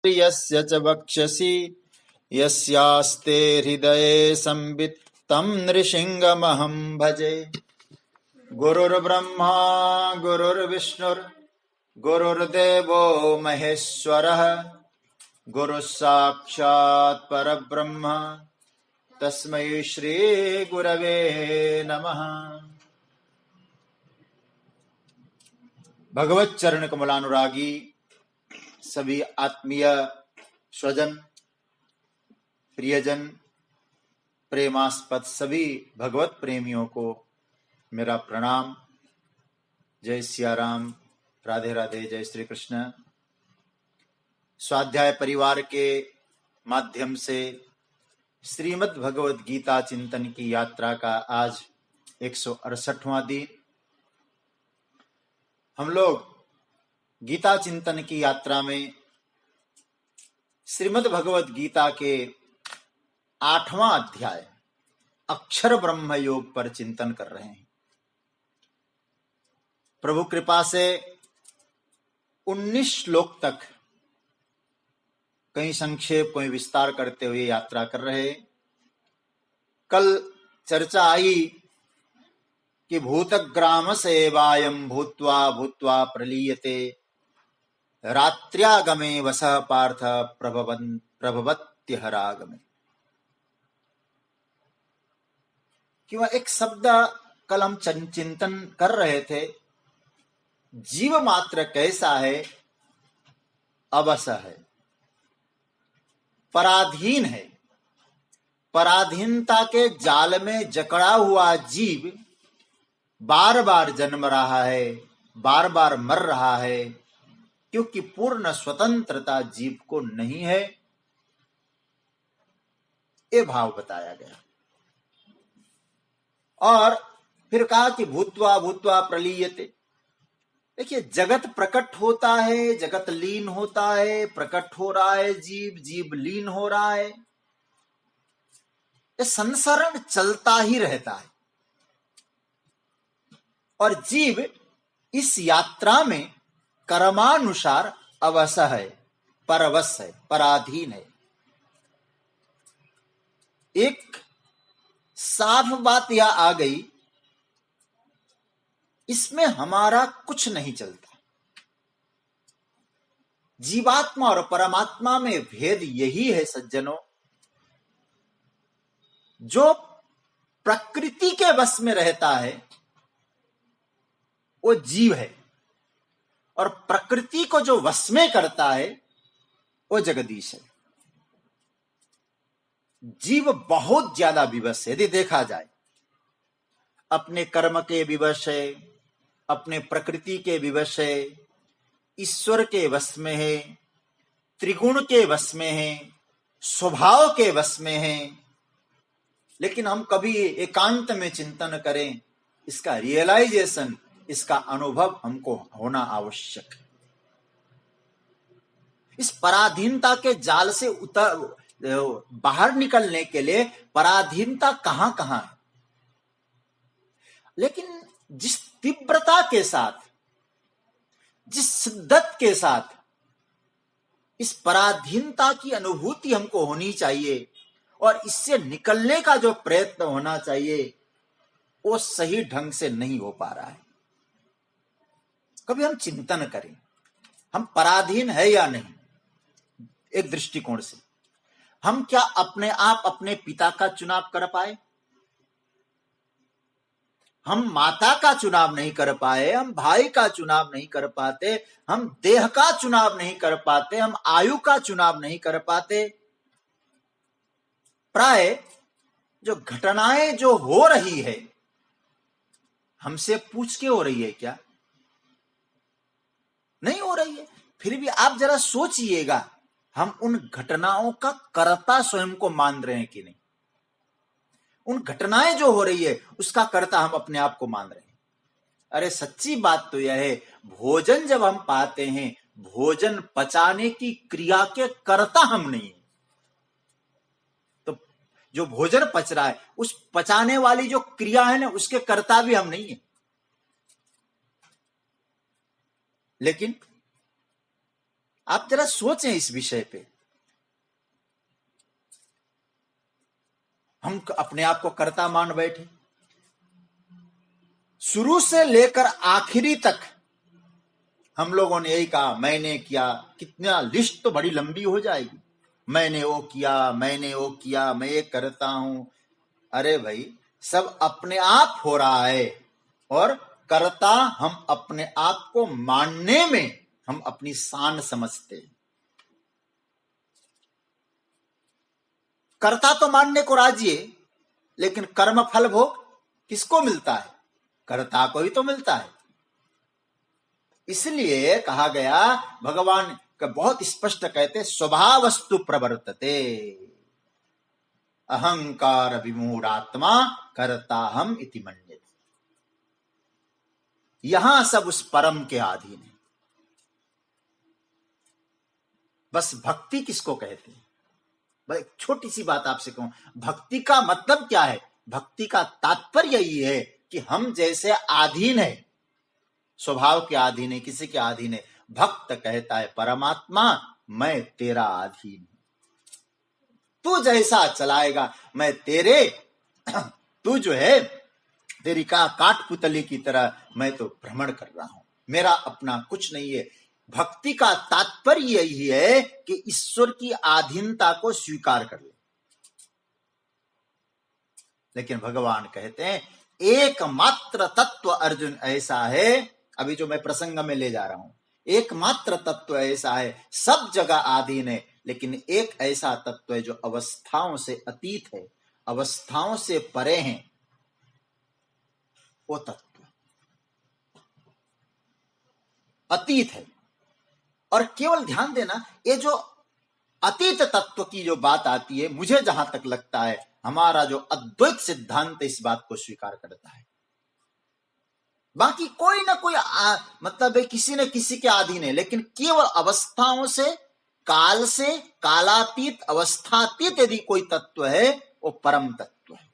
यस्य च वक्षसि यस्यास्ते हृदये संवित् तं नृसिंहमहं भजे। गुरुर्ब्रह्मा गुरुर्विष्णुर्गुरुर्देवो महेश्वरः गुरुः साक्षात् परब्रह्म तस्मै श्री गुरवे नमः। भगवत चरण कमलानुरागी सभी आत्मीय स्वजन प्रियजन प्रेमास्पद सभी भगवत प्रेमियों को मेरा प्रणाम। जय सिया राम, राधे राधे, जय श्री कृष्ण। स्वाध्याय परिवार के माध्यम से श्रीमद् भगवत गीता चिंतन की यात्रा का आज 168वां दिन। हम लोग गीता चिंतन की यात्रा में श्रीमद् भगवत गीता के 8वां अध्याय अक्षर ब्रह्म योग पर चिंतन कर रहे हैं। प्रभु कृपा से 19 श्लोक तक कहीं संक्षेप कोई विस्तार करते हुए यात्रा कर रहे हैं। कल चर्चा आई कि भूतग्राम सेवायं भूत्वा भूत्वा प्रलीयते रात्र्यागमे वसः पार्थ प्रभवत्यहरागमे। क्यों एक शब्द कल हम चिंतन कर रहे थे, जीव मात्र कैसा है? अवश है, पराधीन है। पराधीनता के जाल में जकड़ा हुआ जीव बार बार जन्म रहा है, बार बार मर रहा है, क्योंकि पूर्ण स्वतंत्रता जीव को नहीं है। ये भाव बताया गया। और फिर कहा कि भूत्वा भूत्वा प्रलीयते। देखिए, जगत प्रकट होता है, जगत लीन होता है, प्रकट हो रहा है जीव, जीव लीन हो रहा है। ये संसरण चलता ही रहता है और जीव इस यात्रा में कर्मानुसार अवश है, परवश है, पराधीन है। एक साफ बात यह आ गई, इसमें हमारा कुछ नहीं चलता। जीवात्मा और परमात्मा में भेद यही है सज्जनों, जो प्रकृति के वश में रहता है वो जीव है, और प्रकृति को जो वश में करता है वो जगदीश है। जीव बहुत ज्यादा विवश है। यदि देखा जाए, अपने कर्म के विवश है, अपने प्रकृति के विवश है, ईश्वर के वश में है, त्रिगुण के वश में है, स्वभाव के वश में है। लेकिन हम कभी एकांत में चिंतन करें, इसका रियलाइजेशन, इसका अनुभव हमको होना आवश्यक है। इस पराधीनता के जाल से बाहर निकलने के लिए पराधीनता कहां कहां है, लेकिन जिस तीव्रता के साथ, जिस शिद्दत के साथ इस पराधीनता की अनुभूति हमको होनी चाहिए और इससे निकलने का जो प्रयत्न होना चाहिए, वो सही ढंग से नहीं हो पा रहा है। कभी हम चिंतन करें, हम पराधीन है या नहीं। एक दृष्टिकोण से हम क्या अपने आप अपने पिता का चुनाव कर पाए? हम माता का चुनाव नहीं कर पाए, हम भाई का चुनाव नहीं कर पाते, हम देह का चुनाव नहीं कर पाते, हम आयु का चुनाव नहीं कर पाते। प्राय जो घटनाएं जो हो रही है, हमसे पूछ के हो रही है क्या? नहीं हो रही है। फिर भी आप जरा सोचिएगा, हम उन घटनाओं का कर्ता स्वयं को मान रहे हैं कि नहीं? उन घटनाएं जो हो रही है उसका कर्ता हम अपने आप को मान रहे हैं। अरे सच्ची बात तो यह है, भोजन जब हम पाते हैं, भोजन पचाने की क्रिया के कर्ता हम नहीं। तो जो भोजन पच रहा है, उस पचाने वाली जो क्रिया है ना, उसके कर्ता भी हम नहीं है। लेकिन आप जरा सोचें इस विषय पे। हम अपने आप को कर्ता मान बैठे, शुरू से लेकर आखिरी तक हम लोगों ने यही कहा, मैंने किया। कितना लिस्ट तो बड़ी लंबी हो जाएगी। मैंने वो किया, मैंने वो किया, मैं ये करता हूं। अरे भाई, सब अपने आप हो रहा है, और कर्ता हम अपने आप को मानने में हम अपनी शान समझते हैं। कर्ता तो मानने को राजी है, लेकिन कर्म फल भोग किसको मिलता है? कर्ता को ही तो मिलता है। इसलिए कहा गया, भगवान का बहुत स्पष्ट कहते, स्वभावस्तु प्रवर्तते अहंकार विमूढ़ात्मा कर्ता हम इति मन्यते। यहां सब उस परम के अधीन है। बस भक्ति किसको कहते हैं? भाई छोटी सी बात आपसे कहूं, भक्ति का मतलब क्या है? भक्ति का तात्पर्य यही है कि हम जैसे अधीन है, स्वभाव के अधीन है, किसी के अधीन है। भक्त कहता है, परमात्मा मैं तेरा अधीन हूं, तू जैसा चलाएगा मैं तेरे, तू जो है तेरी का काठपुतली की तरह मैं तो भ्रमण कर रहा हूं, मेरा अपना कुछ नहीं है। भक्ति का तात्पर्य यही है कि ईश्वर की अधीनता को स्वीकार कर ले। लेकिन भगवान कहते हैं, एकमात्र तत्व अर्जुन ऐसा है, अभी जो मैं प्रसंग में ले जा रहा हूं, एकमात्र तत्व ऐसा है, सब जगह अधीन है, लेकिन एक ऐसा तत्व है जो अवस्थाओं से अतीत है, अवस्थाओं से परे हैं, वो तत्व अतीत है। और केवल ध्यान देना, ये जो अतीत तत्व की जो बात आती है, मुझे जहां तक लगता है हमारा जो अद्वैत सिद्धांत इस बात को स्वीकार करता है। बाकी कोई ना कोई मतलब है, किसी न किसी के अधीन है, लेकिन केवल अवस्थाओं से, काल से, कालातीत, अवस्थातीत यदि कोई तत्व है, वो परम तत्व है।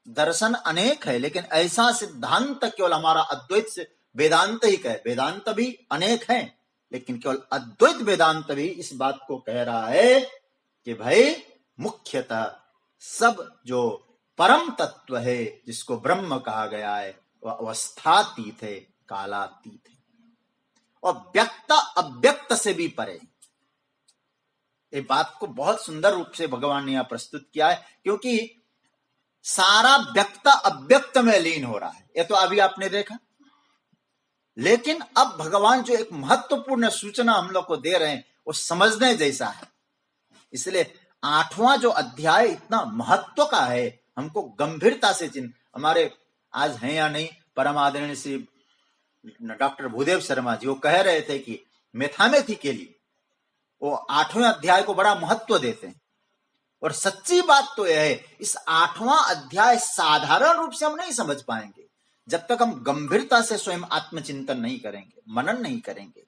दर्शन अनेक है, लेकिन ऐसा सिद्धांत केवल हमारा अद्वैत से वेदांत ही कहे। वेदांत भी अनेक हैं, लेकिन केवल अद्वैत वेदांत भी इस बात को कह रहा है कि भाई मुख्यतः सब जो परम तत्व है, जिसको ब्रह्म कहा गया है, वह अवस्थातीत है, कालातीत है, और व्यक्त अव्यक्त से भी परे। ये बात को बहुत सुंदर रूप से भगवान ने यहां प्रस्तुत किया है, क्योंकि सारा व्यक्त अव्यक्त में लीन हो रहा है, ये तो अभी आपने देखा। लेकिन अब भगवान जो एक महत्वपूर्ण सूचना हम लोग को दे रहे हैं, वो समझने जैसा है। इसलिए 8वां जो अध्याय इतना महत्व का है, हमको गंभीरता से हमारे आज हैं या नहीं, परम आदरणीय श्री डॉक्टर भूदेव शर्मा जी वो कह रहे थे कि मैथमेटिकली वो 8वें अध्याय को बड़ा महत्व देते हैं। और सच्ची बात तो यह है, इस 8वां अध्याय साधारण रूप से हम नहीं समझ पाएंगे जब तक हम गंभीरता से स्वयं आत्मचिंतन नहीं करेंगे, मनन नहीं करेंगे।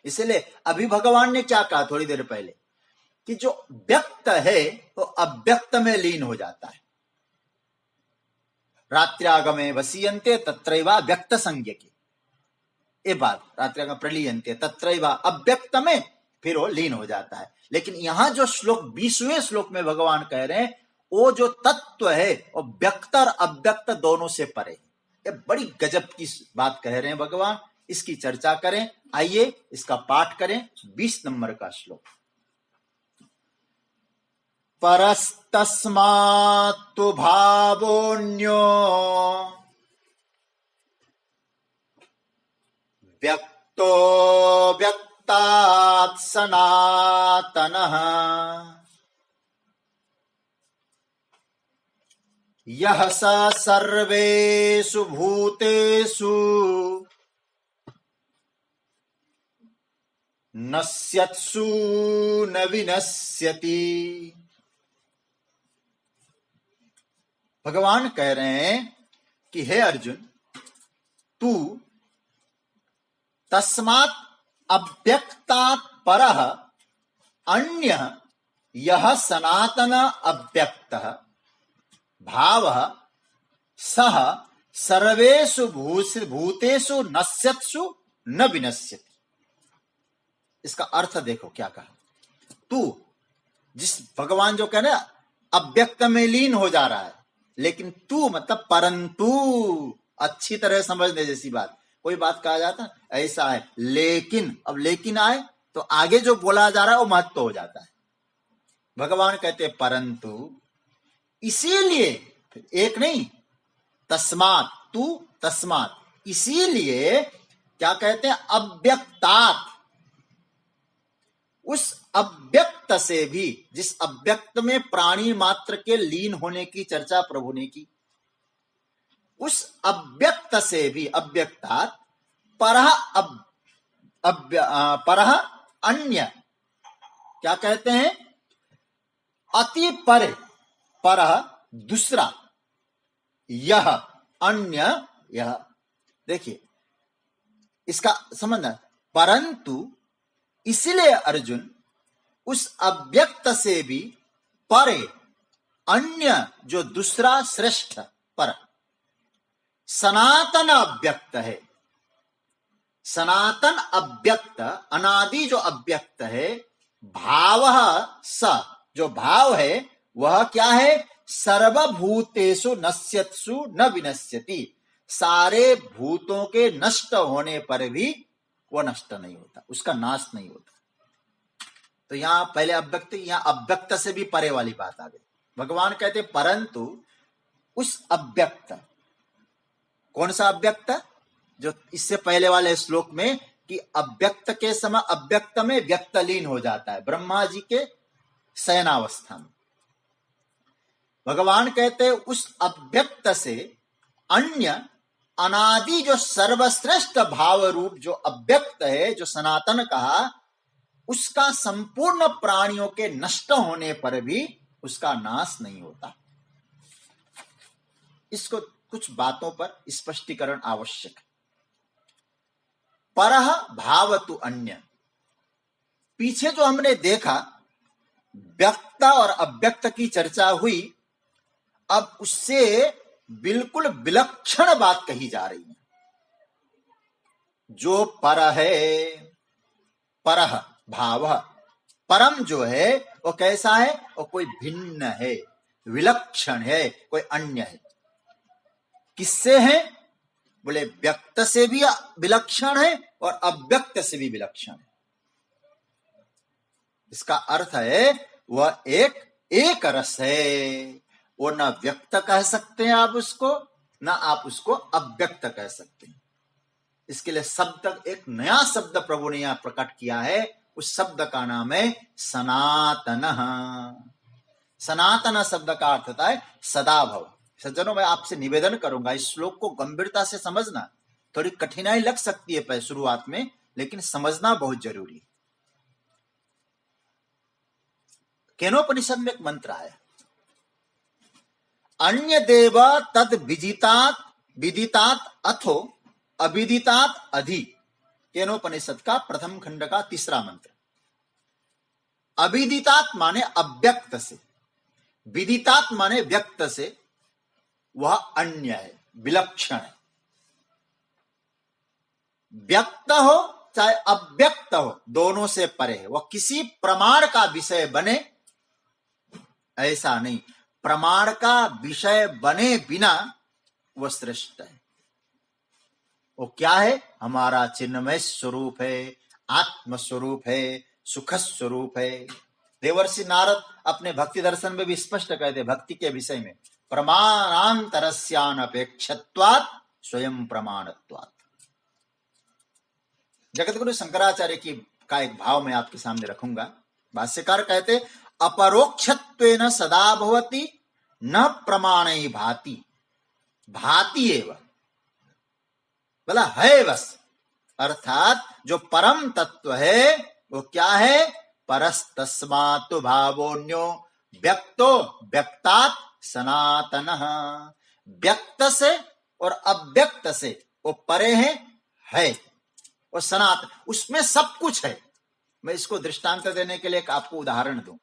इसलिए अभी भगवान ने क्या कहा थोड़ी देर पहले, कि जो व्यक्त है वो अव्यक्त में लीन हो जाता है। रात्र्यागमे वसीयन्ते तत्रैवा व्यक्त संज्ञके, ये बात रात्र्यागम प्रलीयन्ते तत्रैवा, अव्यक्त में फिर वो लीन हो जाता है। लेकिन यहां जो श्लोक 20वें श्लोक में भगवान कह रहे हैं, वो जो तत्व है वो व्यक्त और अव्यक्त दोनों से परे। ये बड़ी गजब की बात कह रहे हैं भगवान, इसकी चर्चा करें। आइए इसका पाठ करें। 20 नंबर का श्लोक। परस्तस्मात्तु भावोऽन्यो व्यक्तो व्यक्तात् सनातनः यः स सर्वेषु भूतेषु नश्यत्सु न विनश्यति। भगवान कह रहे हैं कि हे अर्जुन, तू तस्मात् अव्यक्तात् परः अन्यः यः सनातन अव्यक्तः भावः सः सर्वेषु भूतेषु नश्यत्सु न विनश्यति। इसका अर्थ देखो क्या कहा, तू, जिस भगवान जो कह रहे अव्यक्त में लीन हो जा रहा है, लेकिन तू मतलब परंतु, अच्छी तरह समझने जैसी बात। कोई बात कहा जाता ऐसा है लेकिन, अब लेकिन आए तो आगे जो बोला जा रहा है वो महत्व हो जाता है। भगवान कहते परंतु इसीलिए, एक नहीं, तस्मात, तू तस्मात, इसीलिए क्या कहते हैं, अव्यक्तात्, उस अव्यक्त से भी, जिस अव्यक्त में प्राणी मात्र के लीन होने की चर्चा प्रभु ने की, उस अव्यक्त से भी, अव्यक्तात् परः परः अन्य, क्या कहते हैं, अति परे, परः दूसरा, यह अन्य, यह देखिए इसका समझना, परंतु इसलिए अर्जुन उस अव्यक्त से भी परे, अन्य जो दूसरा श्रेष्ठ पर, सनातन अव्यक्त है, सनातन अव्यक्त, अनादि जो अव्यक्त है, भाव स, जो भाव है वह क्या है, सर्वभूतेषु नश्यत्सु न विनश्यति, सारे भूतों के नष्ट होने पर भी वह नष्ट नहीं होता, उसका नाश नहीं होता। तो यहां पहले अव्यक्त, यहां अव्यक्त से भी परे वाली बात आ गई। भगवान कहते परंतु उस अव्यक्त, कौन सा अव्यक्त, जो इससे पहले वाले श्लोक में कि अव्यक्त के समय अव्यक्त में व्यक्तलीन हो जाता है, ब्रह्मा जी के शयनावस्था में। भगवान कहते उस अव्यक्त से अन्य अनादि जो सर्वश्रेष्ठ भाव रूप जो अव्यक्त है, जो सनातन कहा, उसका संपूर्ण प्राणियों के नष्ट होने पर भी उसका नाश नहीं होता। इसको कुछ बातों पर स्पष्टीकरण आवश्यक है। परः भावतु अन्य, पीछे जो हमने देखा व्यक्त और अव्यक्त की चर्चा हुई, अब उससे बिल्कुल विलक्षण बात कही जा रही है। जो पर है, परः भाव, परम जो है वो कैसा है, वो कोई भिन्न है, विलक्षण है, कोई अन्य है। किससे है, बोले व्यक्त से भी विलक्षण है और अव्यक्त से भी विलक्षण है। इसका अर्थ है वह एक रस है, वो न व्यक्त कह सकते हैं आप उसको, न आप उसको अव्यक्त कह सकते हैं। इसके लिए शब्द, एक नया शब्द प्रभु ने यहां प्रकट किया है, उस शब्द का नाम है सनातन। सनातन शब्द का अर्थ होता है सदाभव। सज्जनों, मैं आपसे निवेदन करूंगा इस श्लोक को गंभीरता से समझना। थोड़ी कठिनाई लग सकती है शुरुआत में, लेकिन समझना बहुत जरूरी है। केनोपनिषद में एक मंत्र है, अन्य देव तद विदितात विदितात अथो अविदितात अधि। केनोपनिषद का प्रथम खंड का तीसरा मंत्र। अविदितात माने अव्यक्त से, विदितात माने व्यक्त से, वह अन्य है, विलक्षण है। व्यक्त हो चाहे अव्यक्त हो, दोनों से परे है। वह किसी प्रमाण का विषय बने ऐसा नहीं, प्रमाण का विषय बने बिना वह श्रेष्ठ है। वो क्या है, हमारा चिन्मय स्वरूप है, आत्म स्वरूप है, सुख स्वरूप है। देवर्षि नारद अपने भक्ति दर्शन में भी स्पष्ट कहते, भक्ति के विषय में, प्रमाणांतरस्यान अपेक्षत्वात् स्वयं प्रमाणत्वात्। जगतगुरु शंकराचार्य की का एक भाव मैं आपके सामने रखूंगा। भाष्यकार कहते अपरोक्षत्वेन सदा भवति न प्रमाणै भाति, भाति एव, बोला है बस। अर्थात जो परम तत्व है वो क्या है, परस्तस्मातु भावोन्यो व्यक्तो व्यक्तात् सनातनः। व्यक्त से और अव्यक्त से वो परे है और सनातन, उसमें सब कुछ है। मैं इसको दृष्टांत देने के लिए एक आपको उदाहरण दूं,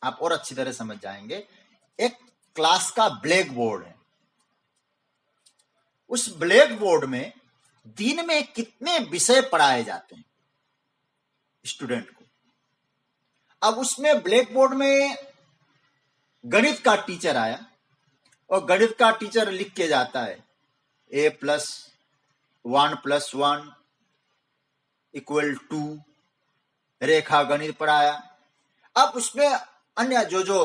आप और अच्छी तरह समझ जाएंगे। एक क्लास का ब्लैक बोर्ड है, उस ब्लैक बोर्ड में दिन में कितने विषय पढ़ाए जाते हैं। स्टूडेंट को। अब उसमें ब्लैक बोर्ड में गणित का टीचर आया और गणित का टीचर लिख के जाता है a+1 + 1 = 2, रेखा गणित पढ़ाया। अब उसमें अन्य जो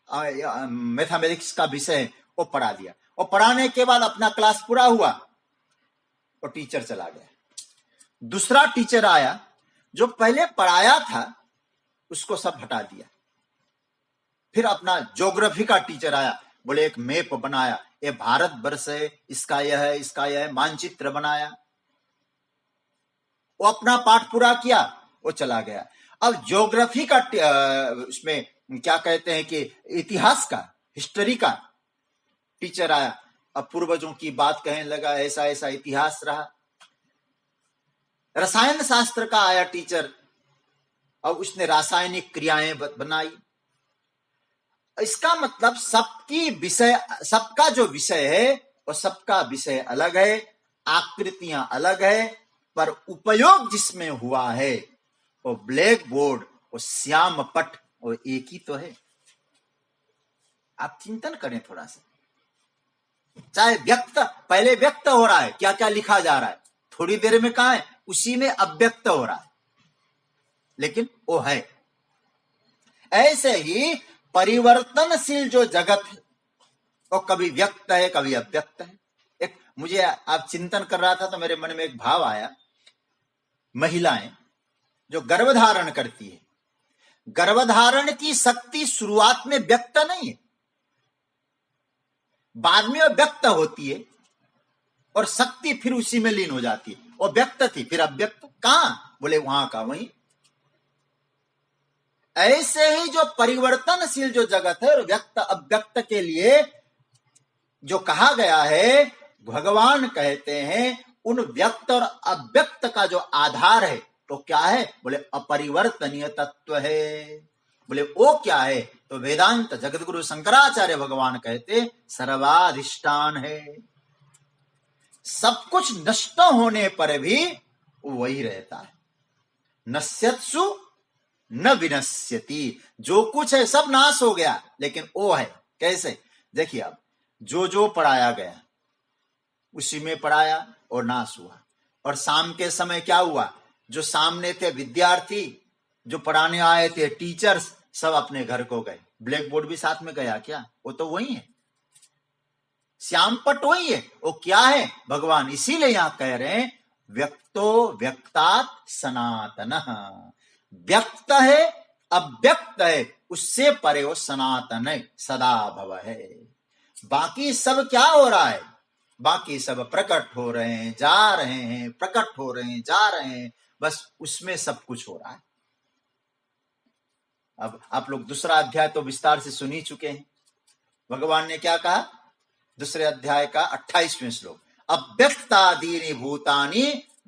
मैथमेटिक्स का विषय है वो पढ़ा दिया, और पढ़ाने के बाद अपना क्लास पूरा हुआ और टीचर चला गया। दूसरा टीचर आया, जो पहले पढ़ाया था उसको सब हटा दिया। फिर अपना ज्योग्राफी का टीचर आया, बोले एक मैप बनाया, ये भारत वर्ष है, इसका यह है, इसका यह है, मानचित्र बनाया। वो अपना पाठ पूरा किया, वो चला गया। अब ज्योग्राफी का उसमें क्या कहते हैं कि इतिहास का, हिस्ट्री का टीचर आया। अब पूर्वजों की बात कहने लगा, ऐसा ऐसा इतिहास रहा। रसायन शास्त्र का आया टीचर, अब उसने रासायनिक क्रियाएं बनाई। इसका मतलब सबका जो विषय है और सबका विषय अलग है, आकृतियां अलग है, पर उपयोग जिसमें हुआ है वो ब्लैक बोर्ड, वो श्याम पट, वो एक ही तो है। आप चिंतन करें थोड़ा सा। चाहे पहले व्यक्त हो रहा है, क्या क्या लिखा जा रहा है, थोड़ी देर में कहा है उसी में अव्यक्त हो रहा है, लेकिन वो है। ऐसे ही परिवर्तनशील जो जगत है वो कभी व्यक्त है, कभी अव्यक्त है। एक मुझे आप चिंतन कर रहा था तो मेरे मन में एक भाव आया, महिलाएं जो गर्भधारण करती है, गर्भधारण की शक्ति शुरुआत में व्यक्त नहीं है, बाद में वो व्यक्त होती है और शक्ति फिर उसी में लीन हो जाती है। वो व्यक्त थी फिर अव्यक्त, कहां? बोले वहां का वहीं। ऐसे ही जो परिवर्तनशील जो जगत है और व्यक्त अव्यक्त के लिए जो कहा गया है, भगवान कहते हैं उन व्यक्त और अव्यक्त का जो आधार है तो क्या है? बोले अपरिवर्तनीय तत्व है। बोले वो क्या है? तो वेदांत जगतगुरु शंकराचार्य भगवान कहते सर्वाधिष्ठान है। सब कुछ नष्ट होने पर भी वही रहता है। नश्यत्सु न विनश्यति, जो कुछ है सब नाश हो गया, लेकिन वो है। कैसे? देखिए, अब जो पढ़ाया गया उसी में पढ़ाया और नाश हुआ। और शाम के समय क्या हुआ? जो सामने थे विद्यार्थी, जो पढ़ाने आए थे टीचर्स, सब अपने घर को गए। ब्लैक बोर्ड भी साथ में गया क्या? वो तो वही है, श्यामपट वही है। वो क्या है? भगवान इसीलिए यहां कह रहे हैं व्यक्तो व्यक्तात् सनातन। व्यक्त है, अव्यक्त है, उससे परे वो सनातन है, सदा भव है। बाकी सब क्या हो रहा है? बाकी सब प्रकट हो रहे हैं, जा रहे हैं, प्रकट हो रहे हैं, जा रहे हैं, बस उसमें सब कुछ हो रहा है। अब आप लोग दूसरा अध्याय तो विस्तार से सुन ही चुके हैं। भगवान ने क्या कहा? दूसरे अध्याय का 28वें श्लोक, अव्यक्तादीनि भूतानि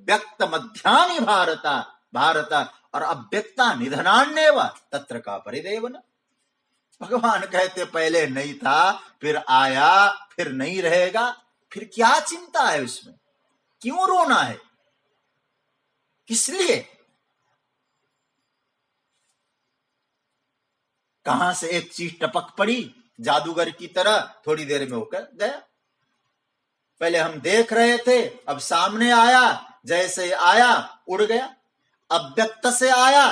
व्यक्त मध्यानि भारत और अव्यक्ता निधनान्येव तत्र का परिदेवन। भगवान कहते पहले नहीं था, फिर आया, फिर नहीं रहेगा, फिर क्या चिंता है उसमें? क्यों रोना है? किस लिए? कहां से एक चीज टपक पड़ी जादूगर की तरह, थोड़ी देर में होकर गया। पहले हम देख रहे थे, अब सामने आया, जैसे आया उड़ गया। अव्यक्त से आया,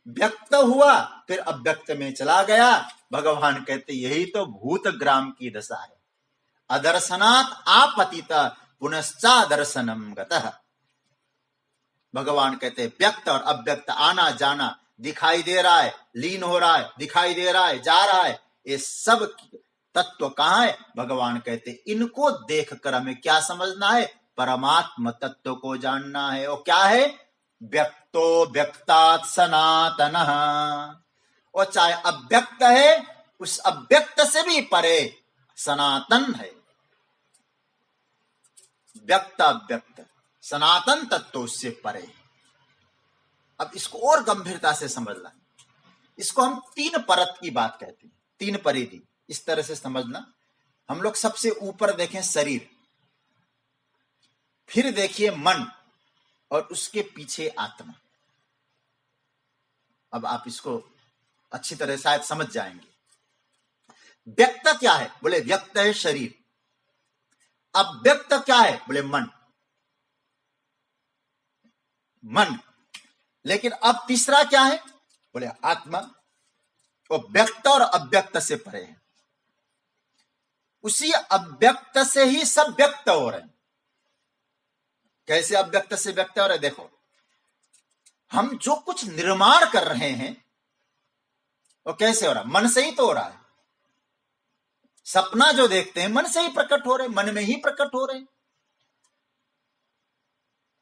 व्यक्त हुआ, फिर अव्यक्त में चला गया। भगवान कहते यही तो भूत ग्राम की दशा है। अदर्शनात् आपतित पुनश्चा दर्शनम गतः। भगवान कहते व्यक्त और अव्यक्त आना जाना, दिखाई दे रहा है, लीन हो रहा है, दिखाई दे रहा है, जा रहा है, ये सब तत्व कहां है? भगवान कहते इनको देखकर हमें क्या समझना है? परमात्म तत्व को जानना है। वो क्या है? व्यक्तो व्यक्तात् सनातन। और चाहे अव्यक्त है, उस अव्यक्त से भी परे सनातन है। व्यक्त अव्यक्त सनातन तत्व उससे परे। अब इसको और गंभीरता से समझना, इसको हम तीन परत की बात कहते हैं, तीन परिधि। इस तरह से समझना, हम लोग सबसे ऊपर देखें शरीर, फिर देखिए मन, और उसके पीछे आत्मा। अब आप इसको अच्छी तरह शायद समझ जाएंगे। व्यक्त क्या है? बोले व्यक्त है शरीर। अव्यक्त क्या है? बोले मन। मन। लेकिन अब तीसरा क्या है? बोले आत्मा। वो व्यक्त और अव्यक्त से परे है। उसी अव्यक्त से ही सब व्यक्त हो रहे हैं। कैसे अव्यक्त से व्यक्त हो रहे? देखो, हम जो कुछ निर्माण कर रहे हैं वो कैसे हो रहा है? मन से ही तो हो रहा है। सपना जो देखते हैं मन से ही प्रकट हो रहे, मन में ही प्रकट हो रहे।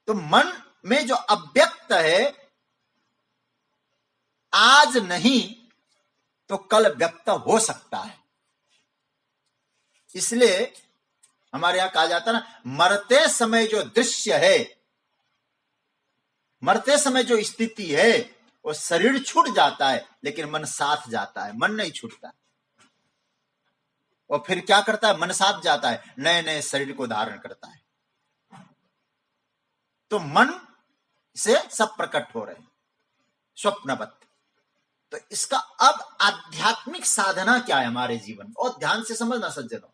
तो मन में जो अव्यक्त है, आज नहीं तो कल व्यक्त हो सकता है। इसलिए हमारे यहां कहा जाता है ना, मरते समय जो दृश्य है, मरते समय जो स्थिति है, वो शरीर छूट जाता है लेकिन मन साथ जाता है, मन नहीं छूटता। और फिर क्या करता है? मन साथ जाता है, नए नए शरीर को धारण करता है। तो मन से सब प्रकट हो रहे हैं, स्वप्नवत। तो इसका अब आध्यात्मिक साधना क्या है हमारे जीवन में? और ध्यान से समझना सज्जनों,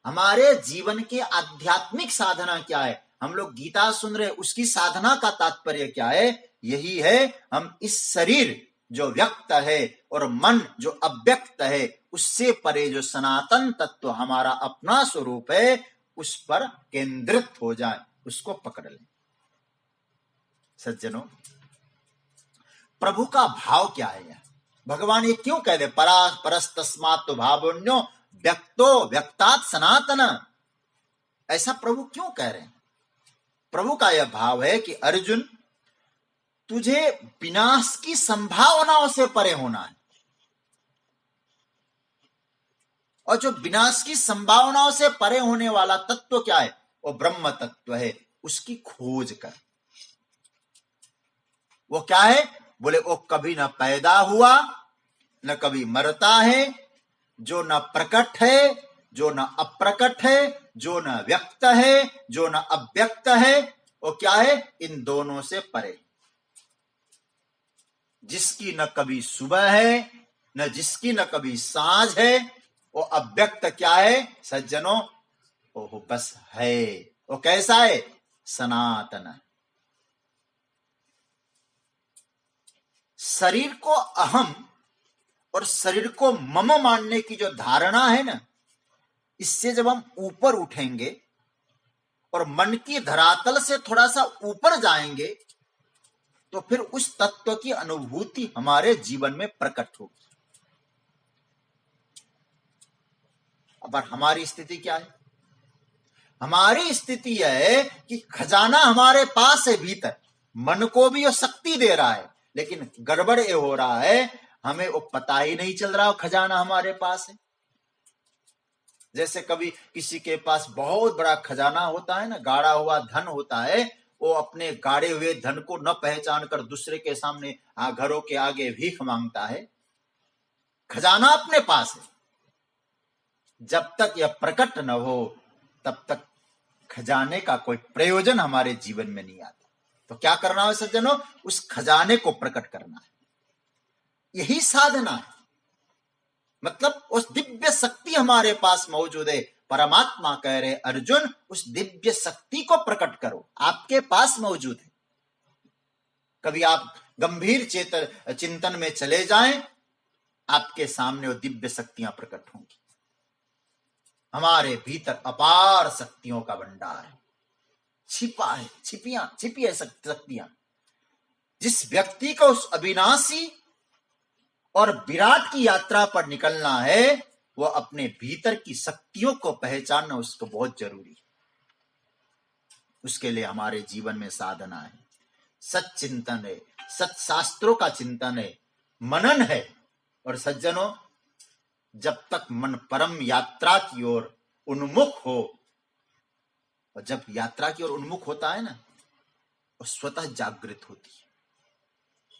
हमारे जीवन के आध्यात्मिक साधना क्या है? हम लोग गीता सुन रहे, उसकी साधना का तात्पर्य क्या है? यही है, हम इस शरीर जो व्यक्त है और मन जो अव्यक्त है, उससे परे जो सनातन तत्व हमारा अपना स्वरूप है, उस पर केंद्रित हो जाए, उसको पकड़ लें। सज्जनों, प्रभु का भाव क्या है? यह भगवान ये क्यों कह दे परस्तस्मात् भावोन्यो व्यक्तो व्यक्तात् सनातन? ऐसा प्रभु क्यों कह रहे हैं? प्रभु का यह भाव है कि अर्जुन, तुझे विनाश की संभावनाओं से परे होना है। और जो विनाश की संभावनाओं से परे होने वाला तत्व क्या है? वो ब्रह्म तत्व है। उसकी खोज कर। वो क्या है? बोले वो कभी न पैदा हुआ, न कभी मरता है, जो न प्रकट है, जो न अप्रकट है, जो न व्यक्त है, जो न अव्यक्त है, वो क्या है? इन दोनों से परे। जिसकी न कभी सुबह है, न जिसकी न कभी सांझ है, वो अव्यक्त क्या है सज्जनों? वो बस है। वो कैसा है? सनातन। शरीर को अहम और शरीर को मम मानने की जो धारणा है ना, इससे जब हम ऊपर उठेंगे और मन की धरातल से थोड़ा सा ऊपर जाएंगे, तो फिर उस तत्व की अनुभूति हमारे जीवन में प्रकट होगी। अब हमारी स्थिति क्या है? हमारी स्थिति यह है कि खजाना हमारे पास है भीतर, मन को भी वो शक्ति दे रहा है, लेकिन गड़बड़ ये हो रहा है, हमें वो पता ही नहीं चल रहा खजाना हमारे पास है। जैसे कभी किसी के पास बहुत बड़ा खजाना होता है ना, गाड़ा हुआ धन होता है, वो अपने गाड़े हुए धन को न पहचान कर दूसरे के सामने घरों के आगे भीख मांगता है। खजाना अपने पास है, जब तक यह प्रकट न हो तब तक खजाने का कोई प्रयोजन हमारे जीवन में नहीं आता। तो क्या करना है सज्जनों? उस खजाने को प्रकट करना है। यही साधना है। मतलब उस दिव्य शक्ति हमारे पास मौजूद है। परमात्मा कह रहे अर्जुन, उस दिव्य शक्ति को प्रकट करो, आपके पास मौजूद है। कभी आप गंभीर चिंतन में चले जाएं, आपके सामने वो दिव्य शक्तियां प्रकट होंगी। हमारे भीतर अपार शक्तियों का भंडार है, छिपा है, छिपी है शक्तियां। जिस व्यक्ति को उस अविनाशी और विराट की यात्रा पर निकलना है, वो अपने भीतर की शक्तियों को पहचानना उसको बहुत जरूरी है। उसके लिए हमारे जीवन में साधना है, सच्चिंतन है, सत्शास्त्रों का चिंतन है, मनन है। और सज्जनों, जब तक मन परम यात्रा की ओर उन्मुख हो, और जब यात्रा की ओर उन्मुख होता है ना, वो स्वतः जागृत होती है।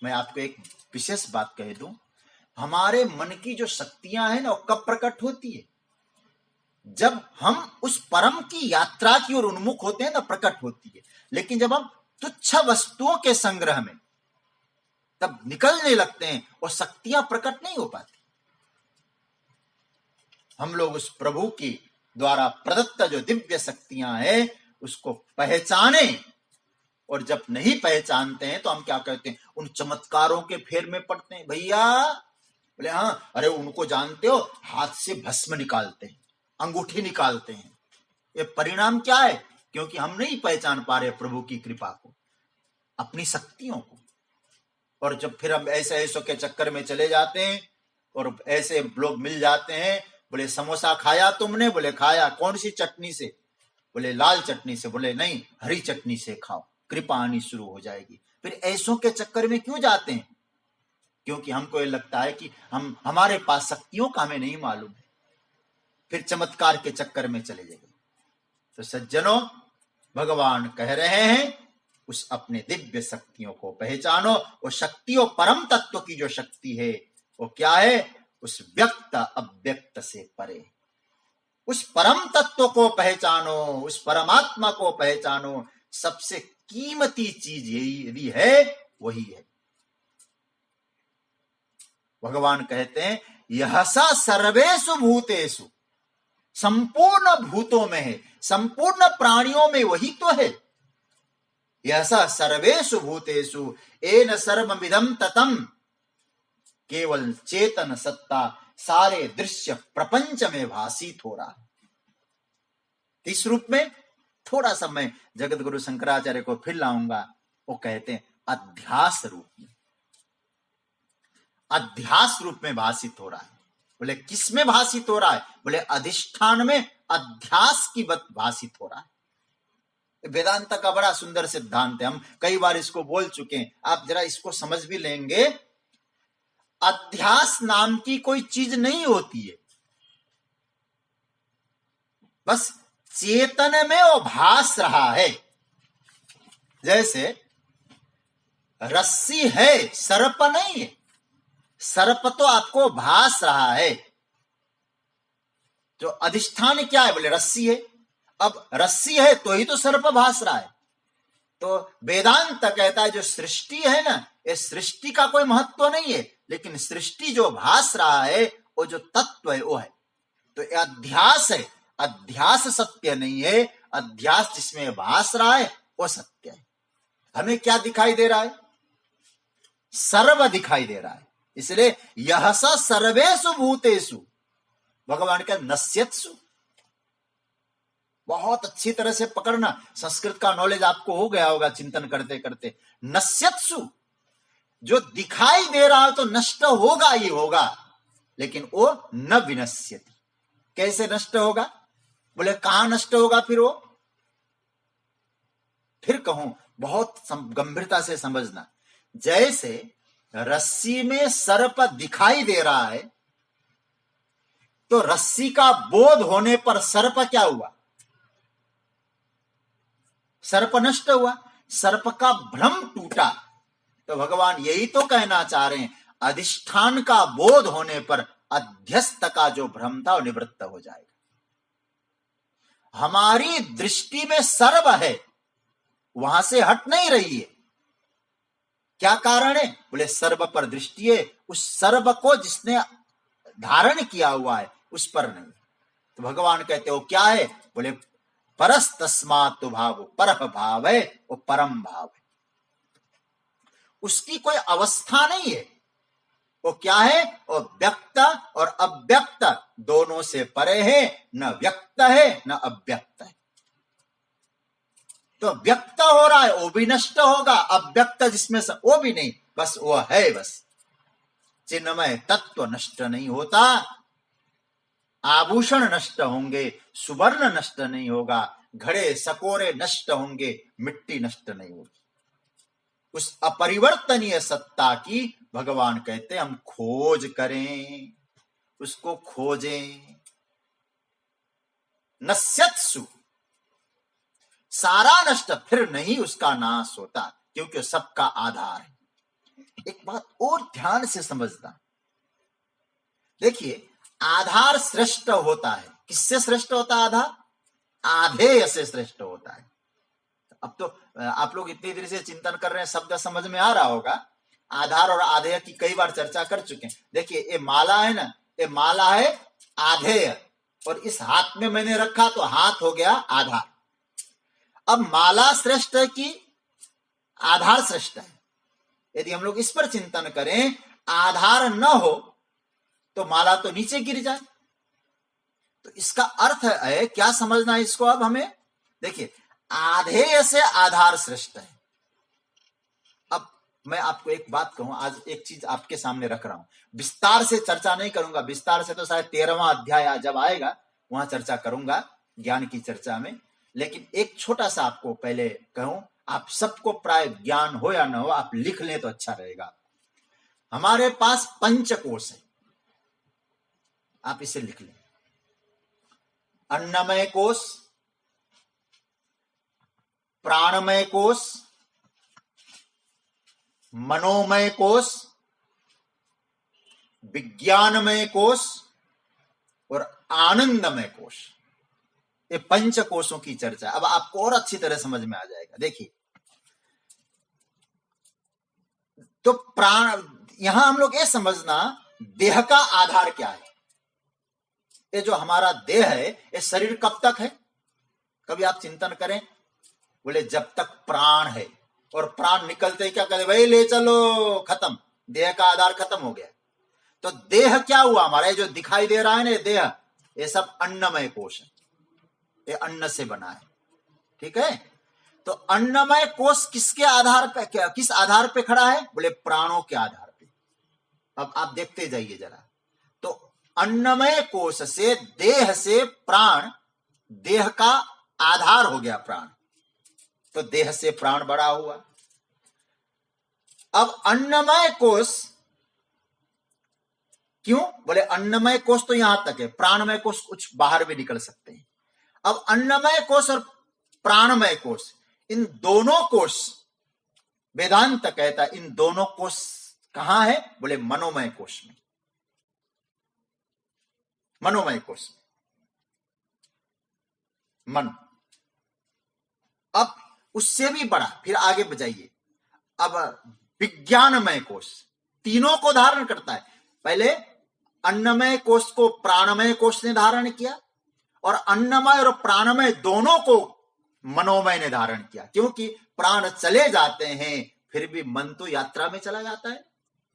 मैं आपको एक विशेष बात कह दूं, हमारे मन की जो शक्तियां हैं ना, वो कब प्रकट होती है? जब हम उस परम की यात्रा की ओर उन्मुख होते हैं ना, प्रकट होती है। लेकिन जब हम तुच्छ वस्तुओं के संग्रह में, तब निकलने लगते हैं और शक्तियां प्रकट नहीं हो पाती। हम लोग उस प्रभु की द्वारा प्रदत्त जो दिव्य शक्तियां हैं उसको पहचाने, और जब नहीं पहचानते हैं तो हम क्या कहते हैं, उन चमत्कारों के फेर में पड़ते हैं। भैया बोले हाँ, अरे उनको जानते हो, हाथ से भस्म निकालते हैं, अंगूठी निकालते हैं। ये परिणाम क्या है? क्योंकि हम नहीं पहचान पा रहे प्रभु की कृपा को, अपनी शक्तियों को। और जब फिर हम ऐसे ऐसों के चक्कर में चले जाते हैं और ऐसे लोग मिल जाते हैं, बोले समोसा खाया तुमने? बोले खाया। कौन सी चटनी से? बोले लाल चटनी से। बोले नहीं, हरी चटनी से खाओ, कृपा आनी शुरू हो जाएगी। फिर ऐसों के चक्कर में क्यों जाते हैं? क्योंकि हमको ये लगता है कि हमारे पास शक्तियों का हमें नहीं मालूम है, फिर चमत्कार के चक्कर में चले जाएंगे। तो सज्जनों, भगवान कह रहे हैं उस अपने दिव्य शक्तियों को पहचानो। और शक्तियों परम तत्व की जो शक्ति है वो क्या है? उस व्यक्त अव्यक्त से परे उस परम तत्व को पहचानो, उस परमात्मा को पहचानो। सबसे कीमती चीज यही है, वही है। भगवान कहते हैं यह सा सर्वेषु भूतेषु, संपूर्ण भूतों में है, संपूर्ण प्राणियों में वही तो है। यह सा सर्वेषु भूतेषु येन सर्वमिदं ततं, केवल चेतन सत्ता सारे दृश्य प्रपंच में भासित हो रहा। इस रूप में थोड़ा सा मैं जगत गुरु शंकराचार्य को फिर लाऊंगा। वो कहते हैं अध्यास रूप में, अध्यास रूप में भासित हो रहा है। बोले किस में भासित हो रहा है? बोले अधिष्ठान में अध्यास की वत भासित हो रहा है। वेदांत का बड़ा सुंदर सिद्धांत है, हम कई बार इसको बोल चुके हैं। आप जरा इसको समझ भी लेंगे। अध्यास नाम की कोई चीज नहीं होती है, बस चेतन में वो भास रहा है। जैसे रस्सी है, सर्प नहीं है। सर्प तो आपको भास रहा है। जो अधिष्ठान क्या है? बोले रस्सी है। अब रस्सी है तो ही तो सर्प भास रहा है। तो वेदांत कहता है जो सृष्टि है ना, ये सृष्टि का कोई महत्व नहीं है, लेकिन सृष्टि जो भास रहा है वो जो तत्व है वो है। तो ये अध्यास है। अध्यास सत्य नहीं है, अध्यास जिसमें भास रहा है वो सत्य है। हमें क्या दिखाई दे रहा है? सर्व दिखाई दे रहा है। इसलिए यह स सर्वेषु भूतेषु, भगवान का नश्यत्सु। बहुत अच्छी तरह से पकड़ना, संस्कृत का नॉलेज आपको हो गया होगा चिंतन करते करते। नश्यत्सु, जो दिखाई दे रहा है तो नष्ट होगा ही होगा, लेकिन वो न विनश्यति। कैसे नष्ट होगा? बोले कहां नष्ट होगा फिर वो? फिर कहूं, बहुत गंभीरता से समझना। जैसे रस्सी में सर्प दिखाई दे रहा है, तो रस्सी का बोध होने पर सर्प क्या हुआ? सर्प नष्ट हुआ, सर्प का भ्रम टूटा। तो भगवान यही तो कहना चाह रहे हैं, अधिष्ठान का बोध होने पर अध्यस्त का जो भ्रम था वो निवृत्त हो जाएगा। हमारी दृष्टि में सर्प है, वहां से हट नहीं रही है। क्या कारण है? बोले सर्प पर दृष्टि है, उस सर्प को जिसने धारण किया हुआ है उस पर नहीं। तो भगवान कहते हो क्या है? बोले परस्तस्मात् भाव, पर भाव है, वो परम भाव है। उसकी कोई अवस्था नहीं है। वो क्या है? वो व्यक्त और अव्यक्त दोनों से परे है, न व्यक्त है न अव्यक्त है। तो व्यक्त हो रहा है वो भी नष्ट होगा, अव्यक्त जिसमें से वो भी नहीं, बस वो है। बस चिन्मय तत्व नष्ट नहीं होता। आभूषण नष्ट होंगे, सुवर्ण नष्ट नहीं होगा, घड़े सकोरे नष्ट होंगे, मिट्टी नष्ट नहीं होगी। उस अपरिवर्तनीय सत्ता की भगवान कहते हैं हम खोज करें, उसको खोजें। नश्यत्सु, सारा नष्ट, फिर नहीं उसका नाश होता, क्योंकि सबका आधार है। एक बात और ध्यान से समझना, देखिए आधार श्रेष्ठ होता है। किससे श्रेष्ठ होता है आधार? आधेय से श्रेष्ठ होता है। अब तो आप लोग इतनी देर से चिंतन कर रहे हैं, शब्द समझ में आ रहा होगा। आधार और आधेय की कई बार चर्चा कर चुके हैं। देखिए ये माला है ना, ये माला है आधेय, और इस हाथ में मैंने रखा तो हाथ हो गया आधार। अब माला श्रेष्ठ है कि आधार श्रेष्ठ है? यदि हम लोग इस पर चिंतन करें, आधार न हो तो माला तो नीचे गिर जाए। तो इसका अर्थ है क्या समझना है इसको? अब हमें देखिए, आधेय से आधार श्रेष्ठ है। अब मैं आपको एक बात कहूं, आज एक चीज आपके सामने रख रहा हूं, विस्तार से चर्चा नहीं करूंगा, विस्तार से तो शायद 13वां अध्याय जब आएगा वहां चर्चा करूंगा, ज्ञान की चर्चा में। लेकिन एक छोटा सा आपको पहले कहूं, आप सबको प्राय ज्ञान हो या ना हो, आप लिख लें तो अच्छा रहेगा। हमारे पास पंचकोश है, आप इसे लिख लें। अन्नमय कोश, प्राणमय कोश, मनोमय कोश, विज्ञानमय कोश और आनंदमय कोश। ये पंच कोशों की चर्चा अब आपको और अच्छी तरह समझ में आ जाएगा। देखिए, तो प्राण, यहां हम लोग ये समझना, देह का आधार क्या है? ये जो हमारा देह है, ये शरीर कब तक है? कभी आप चिंतन करें, बोले जब तक प्राण है, और प्राण निकलते क्या करे, भाई ले चलो, खत्म, देह का आधार खत्म हो गया। तो देह क्या हुआ हमारा? जो दिखाई दे रहा है ना देह, ये सब अन्नमय कोश है, ये अन्न से बना है, ठीक है? तो अन्नमय कोश किसके आधार पे, किस आधार पे खड़ा है? बोले प्राणों के आधार पे। अब आप देखते जाइए जरा, तो अन्नमय कोश से, देह से प्राण, देह का आधार हो गया प्राण, तो देह से प्राण बड़ा हुआ। अब अन्नमय कोश क्यों? बोले अन्नमय कोश तो यहां तक है, प्राणमय कोश कुछ बाहर भी निकल सकते हैं। अब अन्नमय कोश और प्राणमय कोश, इन दोनों कोश, वेदांत कहता है इन दोनों कोश कहां है? बोले मनोमय कोश में, मनोमय कोश, मन। अब उससे भी बड़ा, फिर आगे बजाइए, अब विज्ञानमय कोश तीनों को धारण करता है। पहले अन्नमय कोश को प्राणमय कोश ने धारण किया, और अन्नमय और प्राणमय दोनों को मनोमय ने धारण किया, क्योंकि प्राण चले जाते हैं फिर भी मन तो यात्रा में चला जाता है,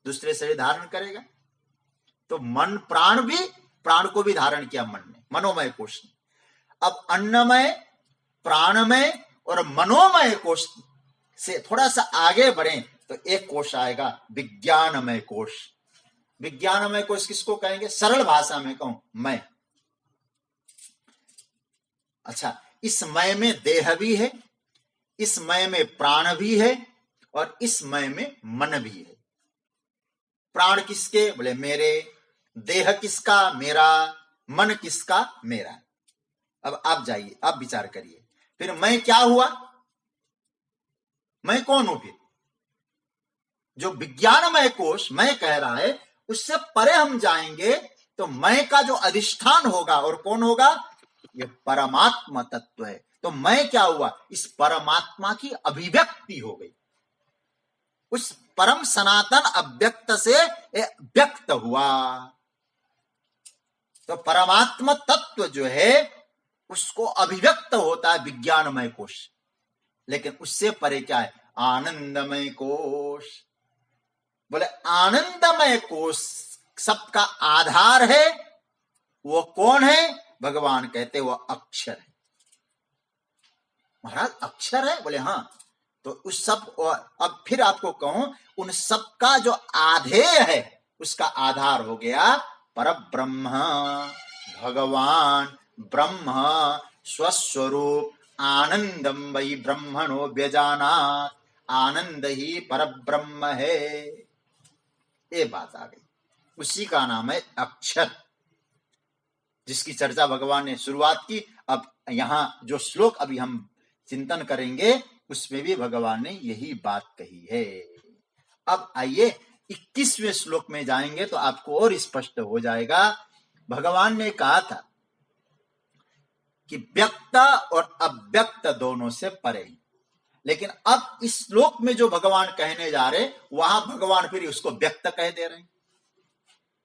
दूसरे शरीर धारण करेगा। तो मन, प्राण भी, प्राण को भी धारण किया मन ने, मनोमय कोश ने। अब अन्नमय, प्राणमय और मनोमय कोश से थोड़ा सा आगे बढ़े तो एक कोश आएगा विज्ञानमय कोश। विज्ञानमय कोश किसको कहेंगे? सरल भाषा में कहूं, मैं। अच्छा, इस मय में देह भी है, इस मय में प्राण भी है, और इस मय में मन भी है। प्राण किसके? बोले मेरे। देह किसका? मेरा। मन किसका? मेरा। अब आप जाइए, आप विचार करिए, फिर मैं क्या हुआ? मैं कौन हूं फिर? जो विज्ञानमय कोश मैं कह रहा है, उससे परे हम जाएंगे तो मैं का जो अधिष्ठान होगा, और कौन होगा? ये परमात्मा तत्व है। तो मैं क्या हुआ? इस परमात्मा की अभिव्यक्ति हो गई, उस परम सनातन अव्यक्त से व्यक्त हुआ। तो परमात्मा तत्व जो है उसको अभिव्यक्त होता है विज्ञानमय कोश, लेकिन उससे परे क्या है? आनंदमय कोश। बोले आनंदमय कोश सबका आधार है, वो कौन है? भगवान कहते वो अक्षर है। महाराज अक्षर है? बोले हाँ। तो उस सब, अब फिर आपको कहूं, उन सब का जो आधेय है उसका आधार हो गया परब्रह्म, भगवान ब्रह्म स्वस्वरूप। आनंदम वै ब्रह्मणो व्यजानात्, आनंद ही परब्रह्म है। ये बात आ गई, उसी का नाम है अक्षर, जिसकी चर्चा भगवान ने शुरुआत की। अब यहां जो श्लोक अभी हम चिंतन करेंगे उसमें भी भगवान ने यही बात कही है। अब आइए 21वें श्लोक में जाएंगे तो आपको और स्पष्ट हो जाएगा। भगवान ने कहा था कि व्यक्त और अव्यक्त दोनों से परे। लेकिन अब इस श्लोक में जो भगवान कहने जा रहे, वहां भगवान फिर उसको व्यक्त कह दे रहे हैं।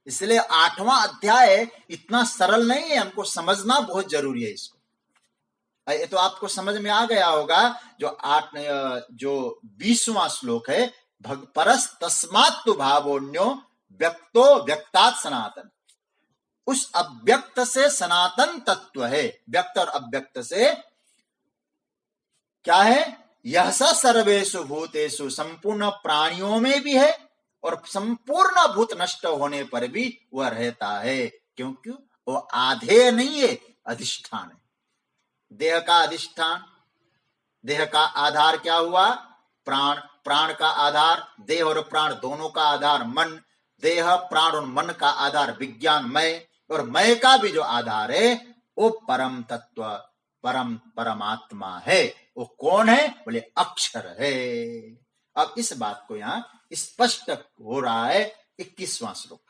इसलिए 8वां अध्याय इतना सरल नहीं है, हमको समझना बहुत जरूरी है इसको। ये तो आपको समझ में आ गया होगा। जो 20वां श्लोक है, परस तस्मात् तु भावोन्यो व्यक्तो व्यक्तात् सनातन, उस अव्यक्त से सनातन तत्व है। व्यक्त और अव्यक्त से क्या है? यह सर्वेषु भूतेषु, संपूर्ण प्राणियों में भी है और संपूर्ण भूत नष्ट होने पर भी वह रहता है। क्योंकि वो आधेय नहीं है, अधिष्ठान है। देह का अधिष्ठान, देह का आधार क्या हुआ? प्राण, प्राण का आधार देह और प्राण दोनों का आधार मन, देह प्राण और मन का आधार विज्ञान मय, और मय का भी जो आधार है वो परम तत्व, परम परमात्मा है। वो कौन है? बोले अक्षर है। अब इस बात को यहां स्पष्ट हो रहा है 21वां श्लोक।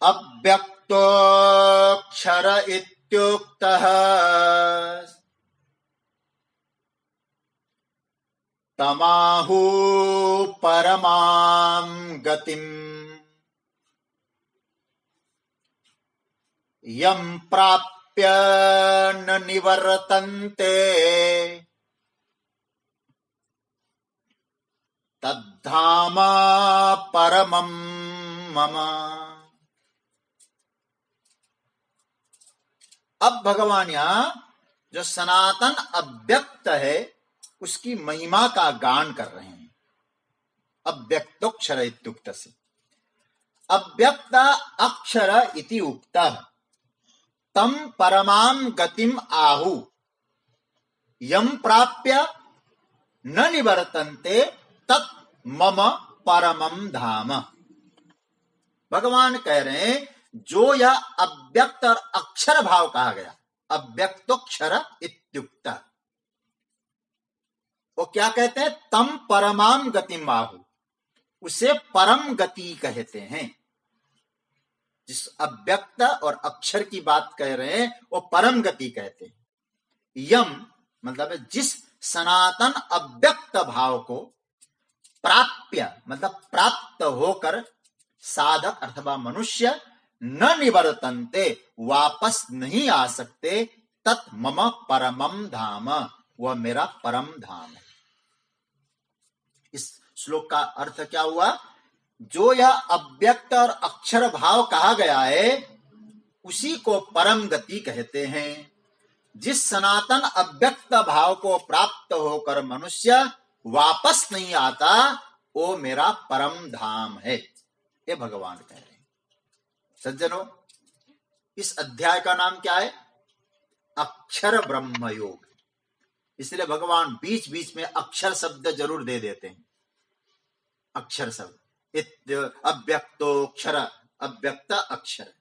अव्यक्तोऽक्षर इत्युक्तः तमाहु परमां गतिम् यं प्राप्य न निवर्तन्ते तद्धाम परमं मम। अब भगवान यहां जो सनातन अव्यक्त है उसकी महिमा का गान कर रहे हैं। अव्यक्तोक्षर इत्युक्त से अव्यक्त अक्षर इति उक्तः तम परमां गतिम आहु यम प्राप्य न निवर्तन्ते तत् मम परमं धाम। भगवान कह रहे हैं जो यह अव्यक्त और अक्षर भाव कहा गया, अव्यक्तोक्षर इत्युक्त, वो क्या कहते हैं? तम परमां गतिम आहु, उसे परम गति कहते हैं। जिस अव्यक्त और अक्षर की बात कह रहे हैं वो परम गति कहते हैं। यम मतलब जिस सनातन अव्यक्त भाव को प्राप्य मतलब प्राप्त होकर साधक अथवा मनुष्य न निवर्तन्ते, वापस नहीं आ सकते, तत् मम परमं धाम, वह मेरा परम धाम है। इस श्लोक का अर्थ क्या हुआ? जो यह अव्यक्त और अक्षर भाव कहा गया है उसी को परम गति कहते हैं। जिस सनातन अव्यक्त भाव को प्राप्त होकर मनुष्य वापस नहीं आता, वो मेरा परम धाम है, ये भगवान कह रहे हैं। सज्जनों, इस अध्याय का नाम क्या है? अक्षर ब्रह्म योग। इसलिए भगवान बीच बीच में अक्षर शब्द जरूर दे देते हैं। अक्षर शब्द अव्यक्तोक्षर, अव्यक्त अक्षर।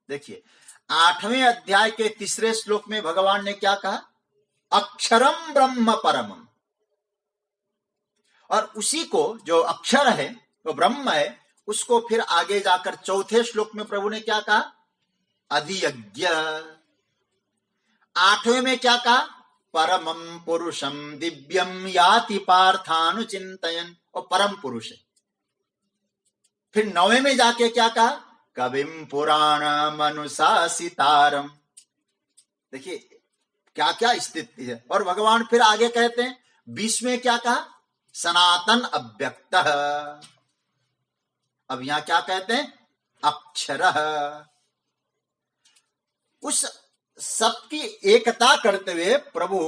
देखिए 8वें अध्याय के 3 श्लोक में भगवान ने क्या कहा? अक्षरम ब्रह्म परमम। और उसी को जो अक्षर है वो ब्रह्म है, उसको फिर आगे जाकर 4थे श्लोक में प्रभु ने क्या कहा? अधियज्ञ। 8वें में क्या कहा? परमं पुरुषम दिव्यम याति पार्थानुचिंतयन्, और परम पुरुष है। फिर 9वें में जाके क्या कहा? कविम पुराणम अनुशासितारम। देखिए क्या क्या स्थिति है। और भगवान फिर आगे कहते हैं 20वें क्या कहा? सनातन अव्यक्त। अब यहां क्या कहते हैं? अक्षर। उस सबकी एकता करते हुए प्रभु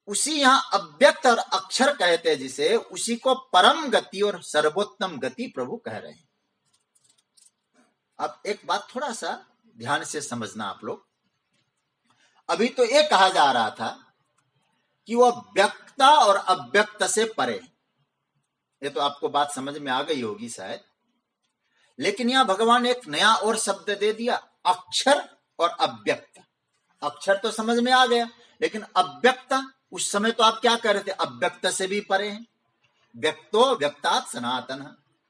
उसी यहां अव्यक्त और अक्षर कहते हैं जिसे, उसी को परम गति और सर्वोत्तम गति प्रभु कह रहे हैं। अब एक बात थोड़ा सा ध्यान से समझना आप लोग। अभी तो ये कहा जा रहा था कि वह व्यक्ता और अव्यक्त से परे, ये तो आपको बात समझ में आ गई होगी शायद। लेकिन यहां भगवान ने एक नया और शब्द दे दिया, अक्षर और अव्यक्त। अक्षर तो समझ में आ गया, लेकिन अव्यक्त, उस समय तो आप क्या कह रहे थे? अव्यक्त से भी परे हैं। व्यक्तो व्यक्तात् सनातन,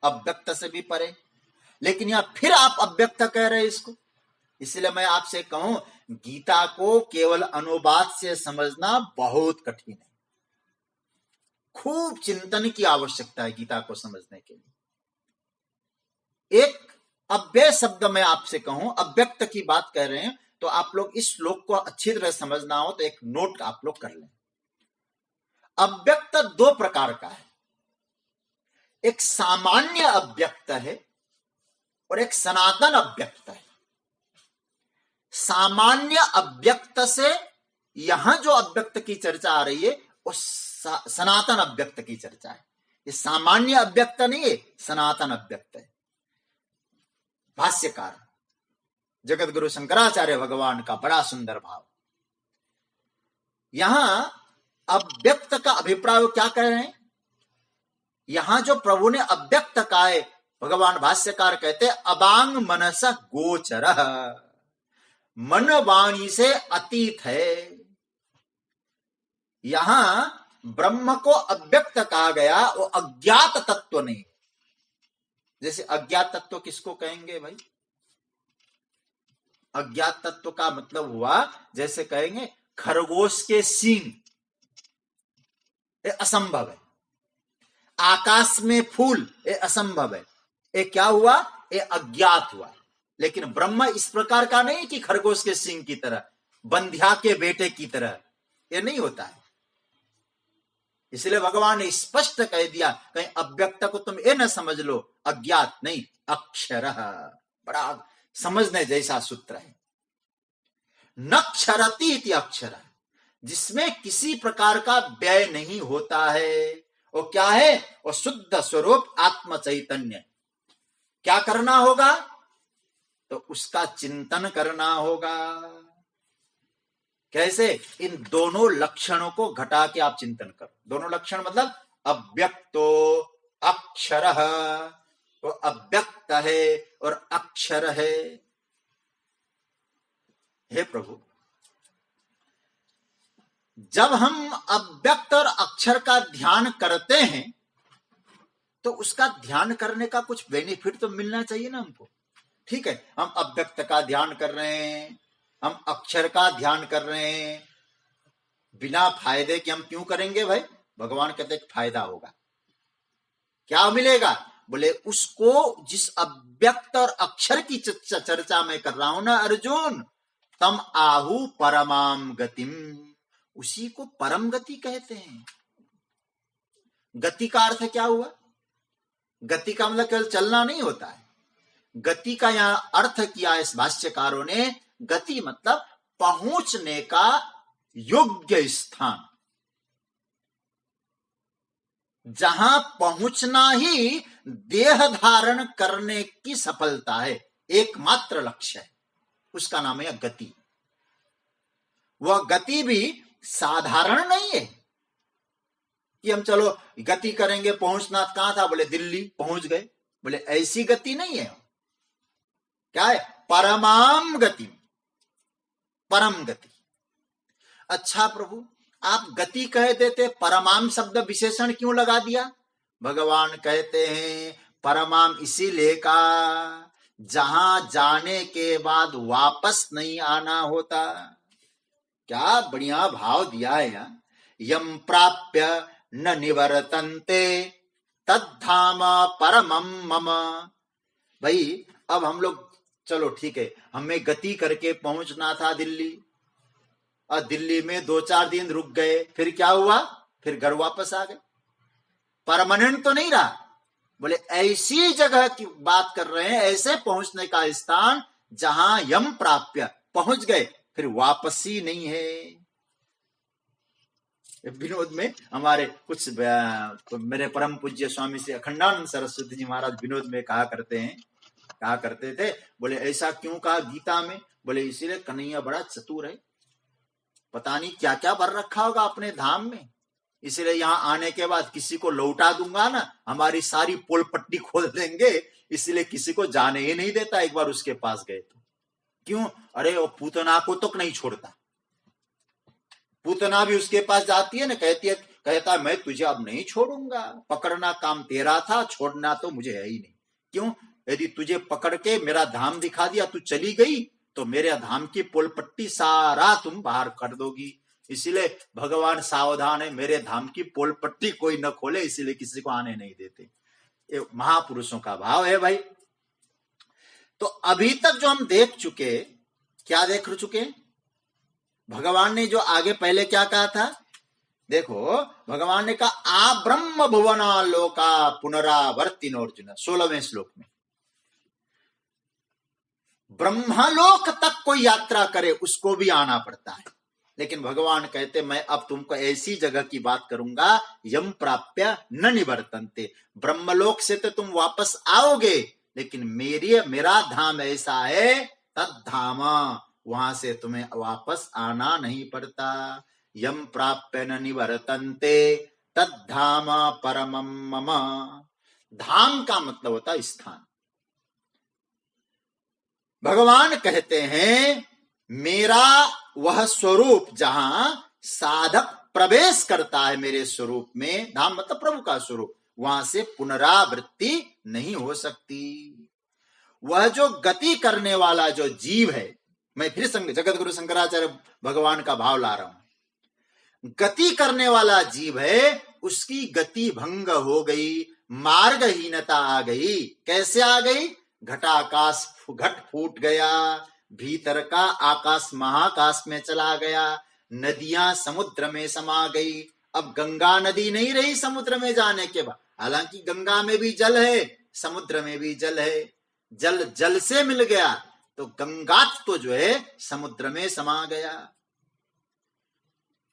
अव्यक्त से भी परे। लेकिन यहां फिर आप अव्यक्त कह रहे हैं इसको। इसलिए मैं आपसे कहूं गीता को केवल अनुवाद से समझना बहुत कठिन है। खूब चिंतन की आवश्यकता है गीता को समझने के लिए। एक अव्यय शब्द मैं आपसे कहूं, अव्यक्त की बात कह रहे हैं, तो आप लोग इस श्लोक को अच्छी तरह समझना हो तो एक नोट आप लोग कर लें। अव्यक्त दो प्रकार का है, एक सामान्य अव्यक्त है और एक सनातन अव्यक्त है। सामान्य अव्यक्त से यहां जो अव्यक्त की चर्चा आ रही है वो सनातन अव्यक्त की चर्चा है। ये सामान्य अव्यक्त नहीं है, सनातन अव्यक्त है। भाष्यकार जगत गुरु शंकराचार्य भगवान का बड़ा सुंदर भाव। यहां अव्यक्त का अभिप्राय क्या कह रहे हैं? यहां जो प्रभु ने अव्यक्त कहा है, भगवान भाष्यकार कहते अबांग मनस गोचर, मन वाणी से अतीत है। यहां ब्रह्म को अव्यक्त कहा गया, वो अज्ञात तत्व नहीं। जैसे अज्ञात तत्व किसको कहेंगे भाई? अज्ञात तत्व का मतलब हुआ, जैसे कहेंगे खरगोश के सींग, ये असंभव है। आकाश में फूल, ये असंभव है। ये क्या हुआ? ये अज्ञात हुआ। लेकिन ब्रह्म इस प्रकार का नहीं कि खरगोश के सींग की तरह, बंध्या के बेटे की तरह, ये नहीं होता है। इसलिए भगवान ने स्पष्ट कह दिया, कहीं अव्यक्त को तुम ये न समझ लो अज्ञात, नहीं, अक्षर। बड़ा समझने जैसा सूत्र है। नक्षरति इति अक्षर, जिसमें किसी प्रकार का व्यय नहीं होता है। वो क्या है? वो शुद्ध स्वरूप आत्म चैतन्य। क्या करना होगा? तो उसका चिंतन करना होगा। कैसे? इन दोनों लक्षणों को घटा के आप चिंतन करो। दोनों लक्षण मतलब अव्यक्तो अक्षर, वो अव्यक्त है और अक्षर है। हे प्रभु, जब हम अव्यक्त और अक्षर का ध्यान करते हैं तो उसका ध्यान करने का कुछ बेनिफिट तो मिलना चाहिए ना हमको। ठीक है, हम अव्यक्त का ध्यान कर रहे हैं, हम अक्षर का ध्यान कर रहे हैं, बिना फायदे के हम क्यों करेंगे भाई? भगवान कहते हैं फायदा होगा। क्या मिलेगा? बोले उसको, जिस अव्यक्त और अक्षर की चर्चा मैं कर रहा हूं ना अर्जुन, तम आहु परमाम गतिम, उसी को परम गति कहते हैं। गति का अर्थ क्या हुआ? गति का मतलब केवल चलना नहीं होता है। गति का यहां अर्थ किया इस भाष्यकारों ने, गति मतलब पहुंचने का योग्य स्थान, जहां पहुंचना ही देह धारण करने की सफलता है, एकमात्र लक्ष्य है, उसका नाम है गति। वह गति भी साधारण नहीं है कि हम चलो गति करेंगे, पहुंचना कहां था? बोले दिल्ली, पहुंच गए। बोले ऐसी गति नहीं है। क्या है? परमाम गति, परम गति। अच्छा प्रभु, आप गति कह देते, परमाम शब्द विशेषण क्यों लगा दिया? भगवान कहते हैं परमाम इसीलिए का, जहां जाने के बाद वापस नहीं आना होता। क्या बढ़िया भाव दिया है यार। यम प्राप्य न निवर्तन्ते तद्धाम परमम मम। भाई अब हम लोग, चलो ठीक है, हमें गति करके पहुंचना था दिल्ली, और दिल्ली में 2-4 दिन रुक गए, फिर क्या हुआ? फिर घर वापस आ गए। परमानेंट तो नहीं रहा। बोले ऐसी जगह की बात कर रहे हैं, ऐसे पहुंचने का स्थान जहां यम प्राप्य, पहुंच गए, फिर वापसी नहीं है। विनोद में हमारे कुछ मेरे परम पूज्य स्वामी श्री अखंडानंद सरस्वती जी महाराज विनोद में कहा करते थे, बोले ऐसा क्यों कहा गीता में? बोले इसीलिए कन्हैया बड़ा चतुर है, पता नहीं क्या क्या भर रखा होगा अपने धाम में, इसलिए यहाँ आने के बाद किसी को लौटा दूंगा ना, हमारी सारी पोल पट्टी खोल देंगे, इसलिए किसी को जाने ही नहीं देता। एक बार उसके पास गए तो क्यों? अरे वो पूतना को तो नहीं छोड़ता। पूतना भी उसके पास जाती है ना, कहता मैं तुझे अब नहीं छोड़ूंगा, पकड़ना काम तेरा था, छोड़ना तो मुझे है ही नहीं। क्यों? यदि तुझे पकड़ के मेरा धाम दिखा दिया, तू चली गई तो मेरे धाम की पोल पट्टी सारा तुम बाहर कर दोगी। इसीलिए भगवान सावधान है, मेरे धाम की पोल पट्टी कोई न खोले, इसीलिए किसी को आने नहीं देते। ये महापुरुषों का भाव है भाई। तो अभी तक जो हम देख चुके, क्या देख चुके? भगवान ने जो आगे पहले क्या कहा था, देखो भगवान ने कहा आ ब्रह्म भुवना लोका पुनरावर्तिनो अर्जुन, 16वें श्लोक में। ब्रह्मलोक तक कोई यात्रा करे उसको भी आना पड़ता है, लेकिन भगवान कहते मैं अब तुमको ऐसी जगह की बात करूंगा यम प्राप्य न निवर्तन्ते, ब्रह्मलोक से तो तुम वापस आओगे, लेकिन मेरा धाम ऐसा है तद धाम, वहां से तुम्हें वापस आना नहीं पड़ता। यम प्राप्य न निवर्तन्ते तद धाम परमम मम। धाम का मतलब होता है स्थान। भगवान कहते हैं मेरा वह स्वरूप जहां साधक प्रवेश करता है मेरे स्वरूप में, धाम मतलब प्रभु का स्वरूप, वहां से पुनरावृत्ति नहीं हो सकती। वह जो गति करने वाला जो जीव है, मैं फिर जगत गुरु शंकराचार्य भगवान का भाव ला रहा हूं, गति करने वाला जीव है, उसकी गति भंग हो गई, मार्गहीनता आ गई। कैसे आ गई? घटाकाश घट फूट गया, भीतर का आकाश महाकाश में चला गया, नदियां समुद्र में समा गई। अब गंगा नदी नहीं रही समुद्र में जाने के बाद, हालांकि गंगा में भी जल है, समुद्र में भी जल है, जल जल से मिल गया, तो गंगा तो जो है समुद्र में समा गया।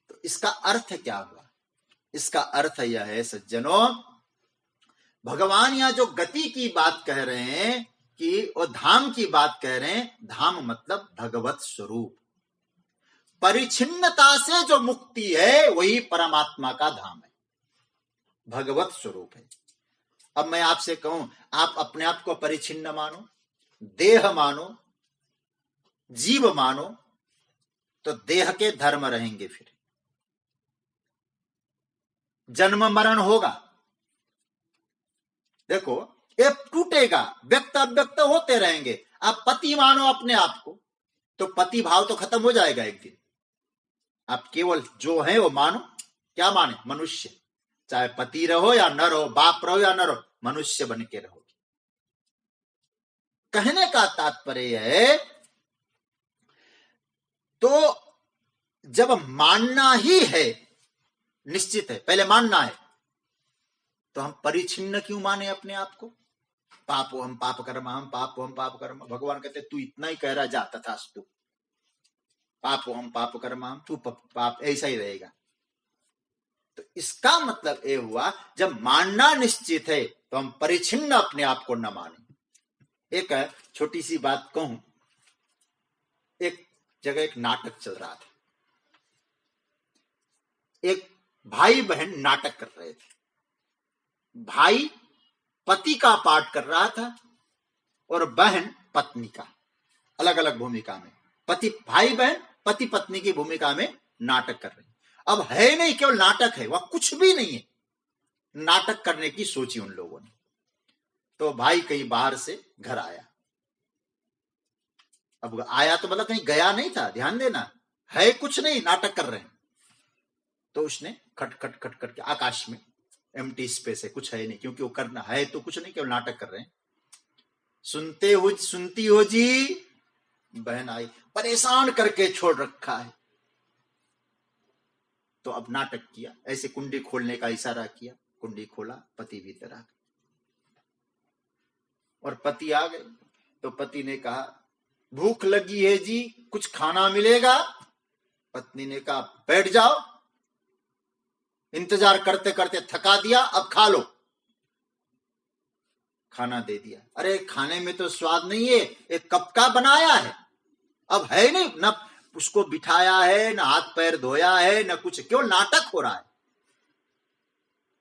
तो इसका अर्थ क्या हुआ? इसका अर्थ यह है सज्जनों, भगवान यहां जो गति की बात कह रहे हैं कि और धाम की बात कह रहे हैं, धाम मतलब भगवत स्वरूप, परिच्छिन्नता से जो मुक्ति है वही परमात्मा का धाम है, भगवत स्वरूप है। अब मैं आपसे कहूं, आप अपने आप को परिच्छिन्न मानो, देह मानो, जीव मानो, तो देह के धर्म रहेंगे, फिर जन्म मरण होगा। देखो ये टूटेगा, व्यक्त अव्यक्त होते रहेंगे। आप पति मानो अपने आप को, तो पति भाव तो खत्म हो जाएगा एक दिन। आप केवल जो है वो मानो। क्या माने? मनुष्य, चाहे पति रहो या न रहो, बाप रहो या न रहो, मनुष्य बन के रहोगे। कहने का तात्पर्य है, तो जब मानना ही है, निश्चित है, पहले मानना है, तो हम परिच्छिन्न क्यों माने अपने आप को? पापो हम पाप कर्म, हम पापो हम पाप कर्म। भगवान कहते तू इतना ही कह रहा, जा तथास्तु, पापो हम पाप कर्म, हम तू पाप, ऐसा ही रहेगा। तो इसका मतलब ये हुआ, जब मानना निश्चित है तो हम परिच्छिन्न अपने आप को न माने। एक छोटी सी बात कहूं, एक जगह एक नाटक चल रहा था, एक भाई बहन नाटक कर रहे थे। भाई पति का पाठ कर रहा था और बहन पत्नी का, अलग अलग भूमिका में। पति भाई बहन पति पत्नी की भूमिका में नाटक कर रहे हैं। अब है नहीं केवल नाटक है, वह कुछ भी नहीं है, नाटक करने की सोची उन लोगों ने। तो भाई कहीं बाहर से घर आया। अब आया तो मतलब कहीं गया नहीं था, ध्यान देना, है कुछ नहीं, नाटक कर रहे हैं। तो उसने खट खट खट खट के, आकाश में एम्प्टी स्पेस है, कुछ है नहीं, क्योंकि वो करना है तो कुछ नहीं, केवल नाटक कर रहे हैं। सुनती हो जी? बहन आई, परेशान करके छोड़ रखा है। तो अब नाटक किया, ऐसे कुंडी खोलने का इशारा किया, कुंडी खोला, पति भीतर आ गए और पति आ गए। तो पति ने कहा भूख लगी है जी, कुछ खाना मिलेगा? पत्नी ने कहा बैठ जाओ, इंतजार करते करते थका दिया, अब खा लो। खाना दे दिया। अरे खाने में तो स्वाद नहीं है, एक कब का बनाया है, अब है नहीं, न उसको बिठाया है, न हाथ पैर धोया है, न कुछ, क्यों नाटक हो रहा है।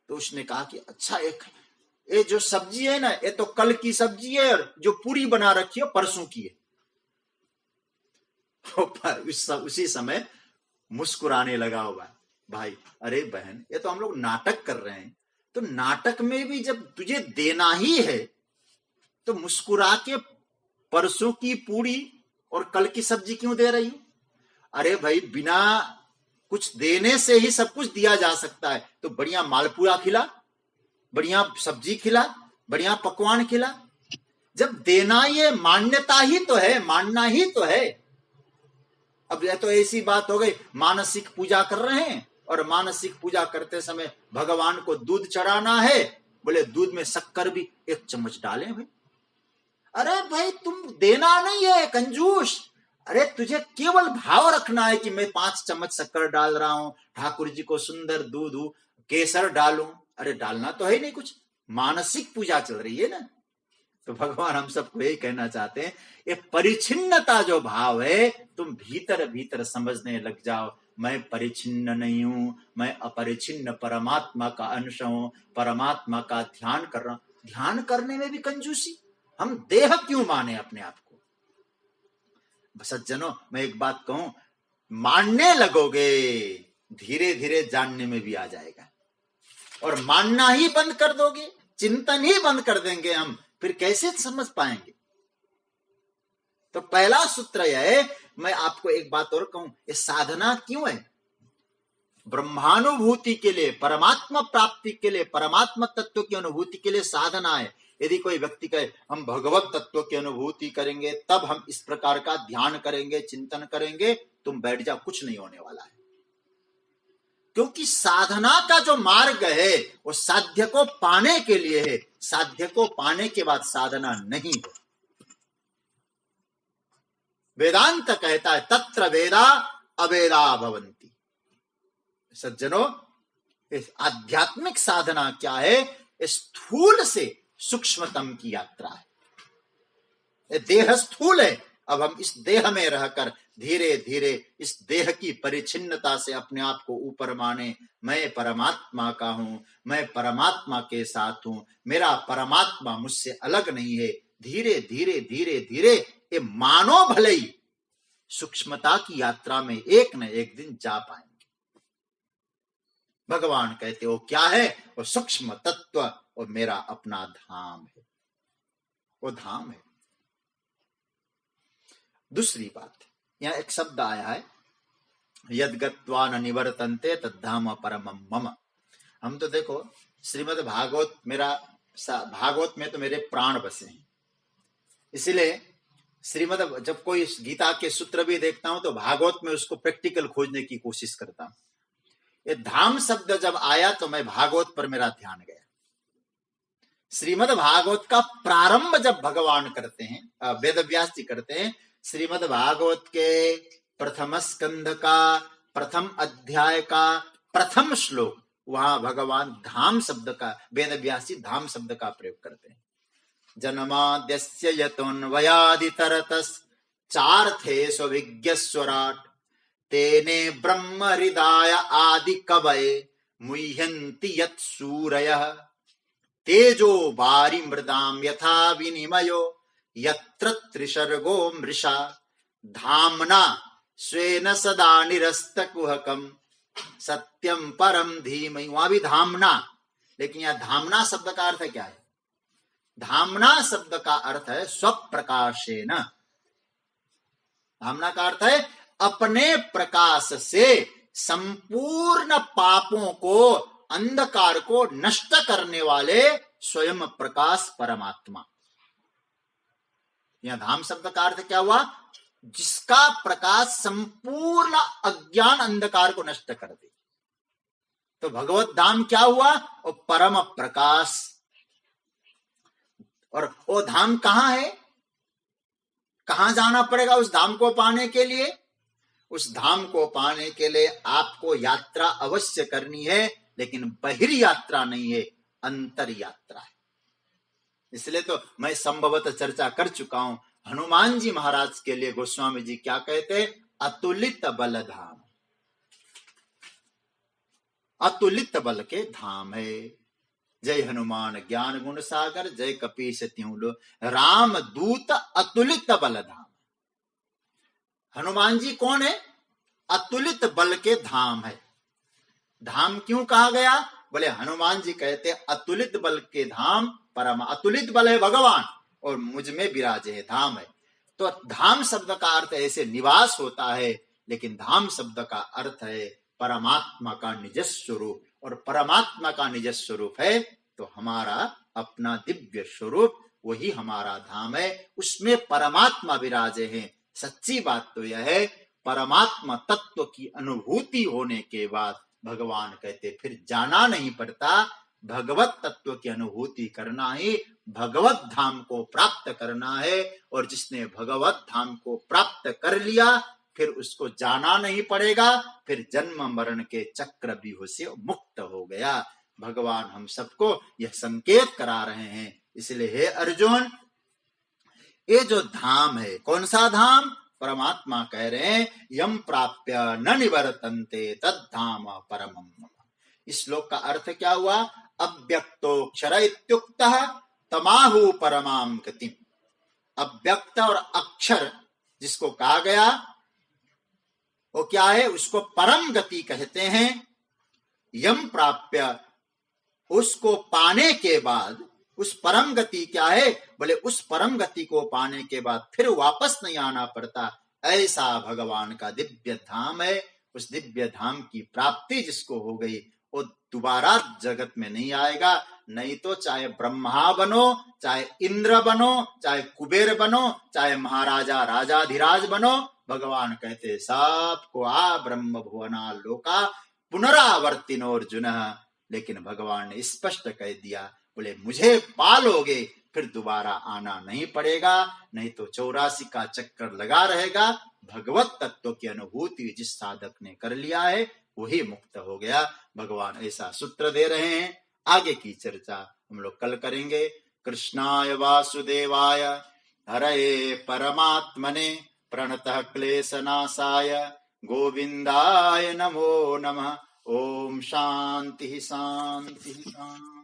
तो उसने कहा कि अच्छा, एक ये जो सब्जी है ना, ये तो कल की सब्जी है, और जो पूरी बना रखी है परसों की है। उसी समय मुस्कुराने लगा हुआ भाई, अरे बहन, ये तो हम लोग नाटक कर रहे हैं, तो नाटक में भी जब तुझे देना ही है तो मुस्कुरा के परसों की पूरी और कल की सब्जी क्यों दे रही हो? अरे भाई, बिना कुछ देने से ही सब कुछ दिया जा सकता है। तो बढ़िया मालपुआ खिला, बढ़िया सब्जी खिला, बढ़िया पकवान खिला। जब देना ये मान्यता ही तो है, मानना ही तो है। अब यह तो ऐसी बात हो गई, मानसिक पूजा कर रहे हैं और मानसिक पूजा करते समय भगवान को दूध चढ़ाना है, बोले दूध में शक्कर भी 1 चम्मच डालें भाई। अरे भाई, तुम देना नहीं है कंजूस। अरे तुझे केवल भाव रखना है कि मैं 5 चम्मच शक्कर डाल रहा हूं, ठाकुर जी को सुंदर दूध केसर डालूं। अरे डालना तो है नहीं कुछ, मानसिक पूजा चल रही है ना। तो भगवान हम सबको यही कहना चाहते हैं, ये परिच्छिन्नता जो भाव है, तुम भीतर भीतर समझने लग जाओ, मैं परिच्छिन्न नहीं हूं, मैं अपरिच्छिन्न परमात्मा का अंश हूं, परमात्मा का ध्यान कर रहा हूं। ध्यान करने में भी कंजूसी, हम देह क्यों माने अपने आप को। सज्जनों, मैं एक बात कहूं, मानने लगोगे धीरे धीरे जानने में भी आ जाएगा, और मानना ही बंद कर दोगे, चिंतन ही बंद कर देंगे हम, फिर कैसे समझ पाएंगे। तो पहला सूत्र यह है, मैं आपको एक बात और कहूं, ये साधना क्यों है? ब्रह्मानुभूति के लिए, परमात्मा प्राप्ति के लिए, परमात्मा तत्व की अनुभूति के लिए साधना है। यदि कोई व्यक्ति कहे हम भगवत तत्व की अनुभूति करेंगे, तब हम इस प्रकार का ध्यान करेंगे, चिंतन करेंगे, तुम बैठ जाओ, कुछ नहीं होने वाला है। क्योंकि साधना का जो मार्ग है वो साध्य को पाने के लिए है, साध्य को पाने के बाद साधना नहीं है। वेदांत कहता है तत्र वेदा अवेदा भवन्ति। सज्जनों, इस आध्यात्मिक साधना क्या है? स्थूल से सूक्ष्मतम की यात्रा है। देह स्थूल है, अब हम इस देह में रहकर धीरे धीरे इस देह की परिच्छिन्नता से अपने आप को ऊपर माने, मैं परमात्मा का हूं, मैं परमात्मा के साथ हूं, मेरा परमात्मा मुझसे अलग नहीं है। धीरे धीरे धीरे धीरे ये मानो भले ही सूक्ष्मता की यात्रा में एक न एक दिन जा पाएंगे। भगवान कहते हो क्या है? वो सूक्ष्म तत्व और मेरा अपना धाम है, वो धाम है। दूसरी बात, यहां एक शब्द आया है, यद गत्वा न निवर्तन्ते तद्धाम परमम मम। हम तो देखो श्रीमद् भागवत, भागवत में तो मेरे प्राण बसे हैं, इसीलिए श्रीमद् जब कोई गीता के सूत्र भी देखता हूं तो भागवत में उसको प्रैक्टिकल खोजने की कोशिश करता हूं। ये धाम शब्द जब आया तो मैं भागवत पर मेरा ध्यान गया। श्रीमद् भागवत का प्रारंभ जब भगवान करते हैं, वेदव्यास जी करते हैं, श्रीमद् भागवत के प्रथम स्कंध का प्रथम अध्याय का प्रथम श्लोक, वहां भगवान धाम शब्द का, वेदव्यास जी धाम शब्द का प्रयोग करते हैं। जन्माद्यस्य यतोऽन्वयादितरतश्चार्थे विज्ञस्वराट् तेने ब्रह्म हृदय आदि कवये मुह्यन्ति यत्सूरयः तेजो वारि मृदाम यथा विनिमयो यत्र त्रिसर्गो मृषा धाम्ना स्वेन सदा निरस्तकुहकम् सत्यम परम धीमहि। वहां भी धामना, लेकिन यह धामना शब्द का अर्थ क्या है? धामना शब्द का अर्थ है स्वप्रकाशेन। धामना का अर्थ है अपने प्रकाश से संपूर्ण पापों को, अंधकार को नष्ट करने वाले स्वयं प्रकाश परमात्मा। यह धाम शब्द का अर्थ क्या हुआ? जिसका प्रकाश संपूर्ण अज्ञान अंधकार को नष्ट कर दे। तो भगवत धाम क्या हुआ? वो परम प्रकाश। और वो धाम कहां है? कहां जाना पड़ेगा उस धाम को पाने के लिए? उस धाम को पाने के लिए आपको यात्रा अवश्य करनी है, लेकिन बहिर् यात्रा नहीं है, अंतर यात्रा है। इसलिए तो मैं संभवतः चर्चा कर चुका हूं, हनुमान जी महाराज के लिए गोस्वामी जी क्या कहते? अतुलित बल धाम, अतुलित बल के धाम है। जय हनुमान ज्ञान गुण सागर, जय कपीस तिहुँ लो, राम दूत अतुलित बल धाम। हनुमान जी कौन है? अतुलित बल के धाम है। धाम क्यों कहा गया? बोले हनुमान जी कहते अतुलित बल के धाम, परम अतुलित बल है भगवान और मुझ में विराजे है, धाम है। तो धाम शब्द का अर्थ ऐसे निवास होता है, लेकिन धाम शब्द का अर्थ है परमात्मा का निजस्व स्वरूप, और परमात्मा का निजस्व स्वरूप है तो हमारा अपना दिव्य स्वरूप, वही हमारा धाम है, उसमें परमात्मा विराजे हैं। सच्ची बात तो यह है, परमात्मा तत्व की अनुभूति होने के बाद भगवान कहते फिर जाना नहीं पड़ता, भगवत तत्व की अनुभूति करना ही भगवत धाम को प्राप्त करना है। और जिसने भगवत धाम को प्राप्त कर लिया फिर उसको जाना नहीं पड़ेगा, फिर जन्म मरण के चक्र व्यूह से मुक्त हो गया। भगवान हम सबको यह संकेत करा रहे हैं। इसलिए हे अर्जुन, ये जो धाम है, कौन सा धाम? परमात्मा कह रहे हैं यम प्राप्य न निवर्तन्ते तद्धाम परमम् मम। इस श्लोक का अर्थ क्या हुआ? अव्यक्तोक्षर इत्युक्तः तमाहु परमां गतिम्। अव्यक्त और अक्षर जिसको कहा गया वो क्या है? उसको परम गति कहते हैं। यम प्राप्य, उसको पाने के बाद, उस परम गति क्या है? बोले उस परम गति को पाने के बाद फिर वापस नहीं आना पड़ता, ऐसा भगवान का दिव्य धाम है। उस दिव्य धाम की प्राप्ति जिसको हो गई वो दोबारा जगत में नहीं आएगा। नहीं तो चाहे ब्रह्मा बनो, चाहे इंद्र बनो, चाहे कुबेर बनो, चाहे महाराजा राजाधिराज बनो, भगवान कहते सबको आ ब्रह्म भुवना लोका पुनरावर्तिनोर्जुन। लेकिन भगवान ने स्पष्ट कह दिया, बोले मुझे पालोगे फिर दोबारा आना नहीं पड़ेगा, नहीं तो 84 का चक्कर लगा रहेगा। भगवत तत्व की अनुभूति जिस साधक ने कर लिया है वही मुक्त हो गया। भगवान ऐसा सूत्र दे रहे हैं। आगे की चर्चा हम लोग कल करेंगे। कृष्णाय वासुदेवाय हरये परमात्मने प्रणतः क्लेशनाशाय गोविंदाय नमो नमः। ओम शांति शांति शांति।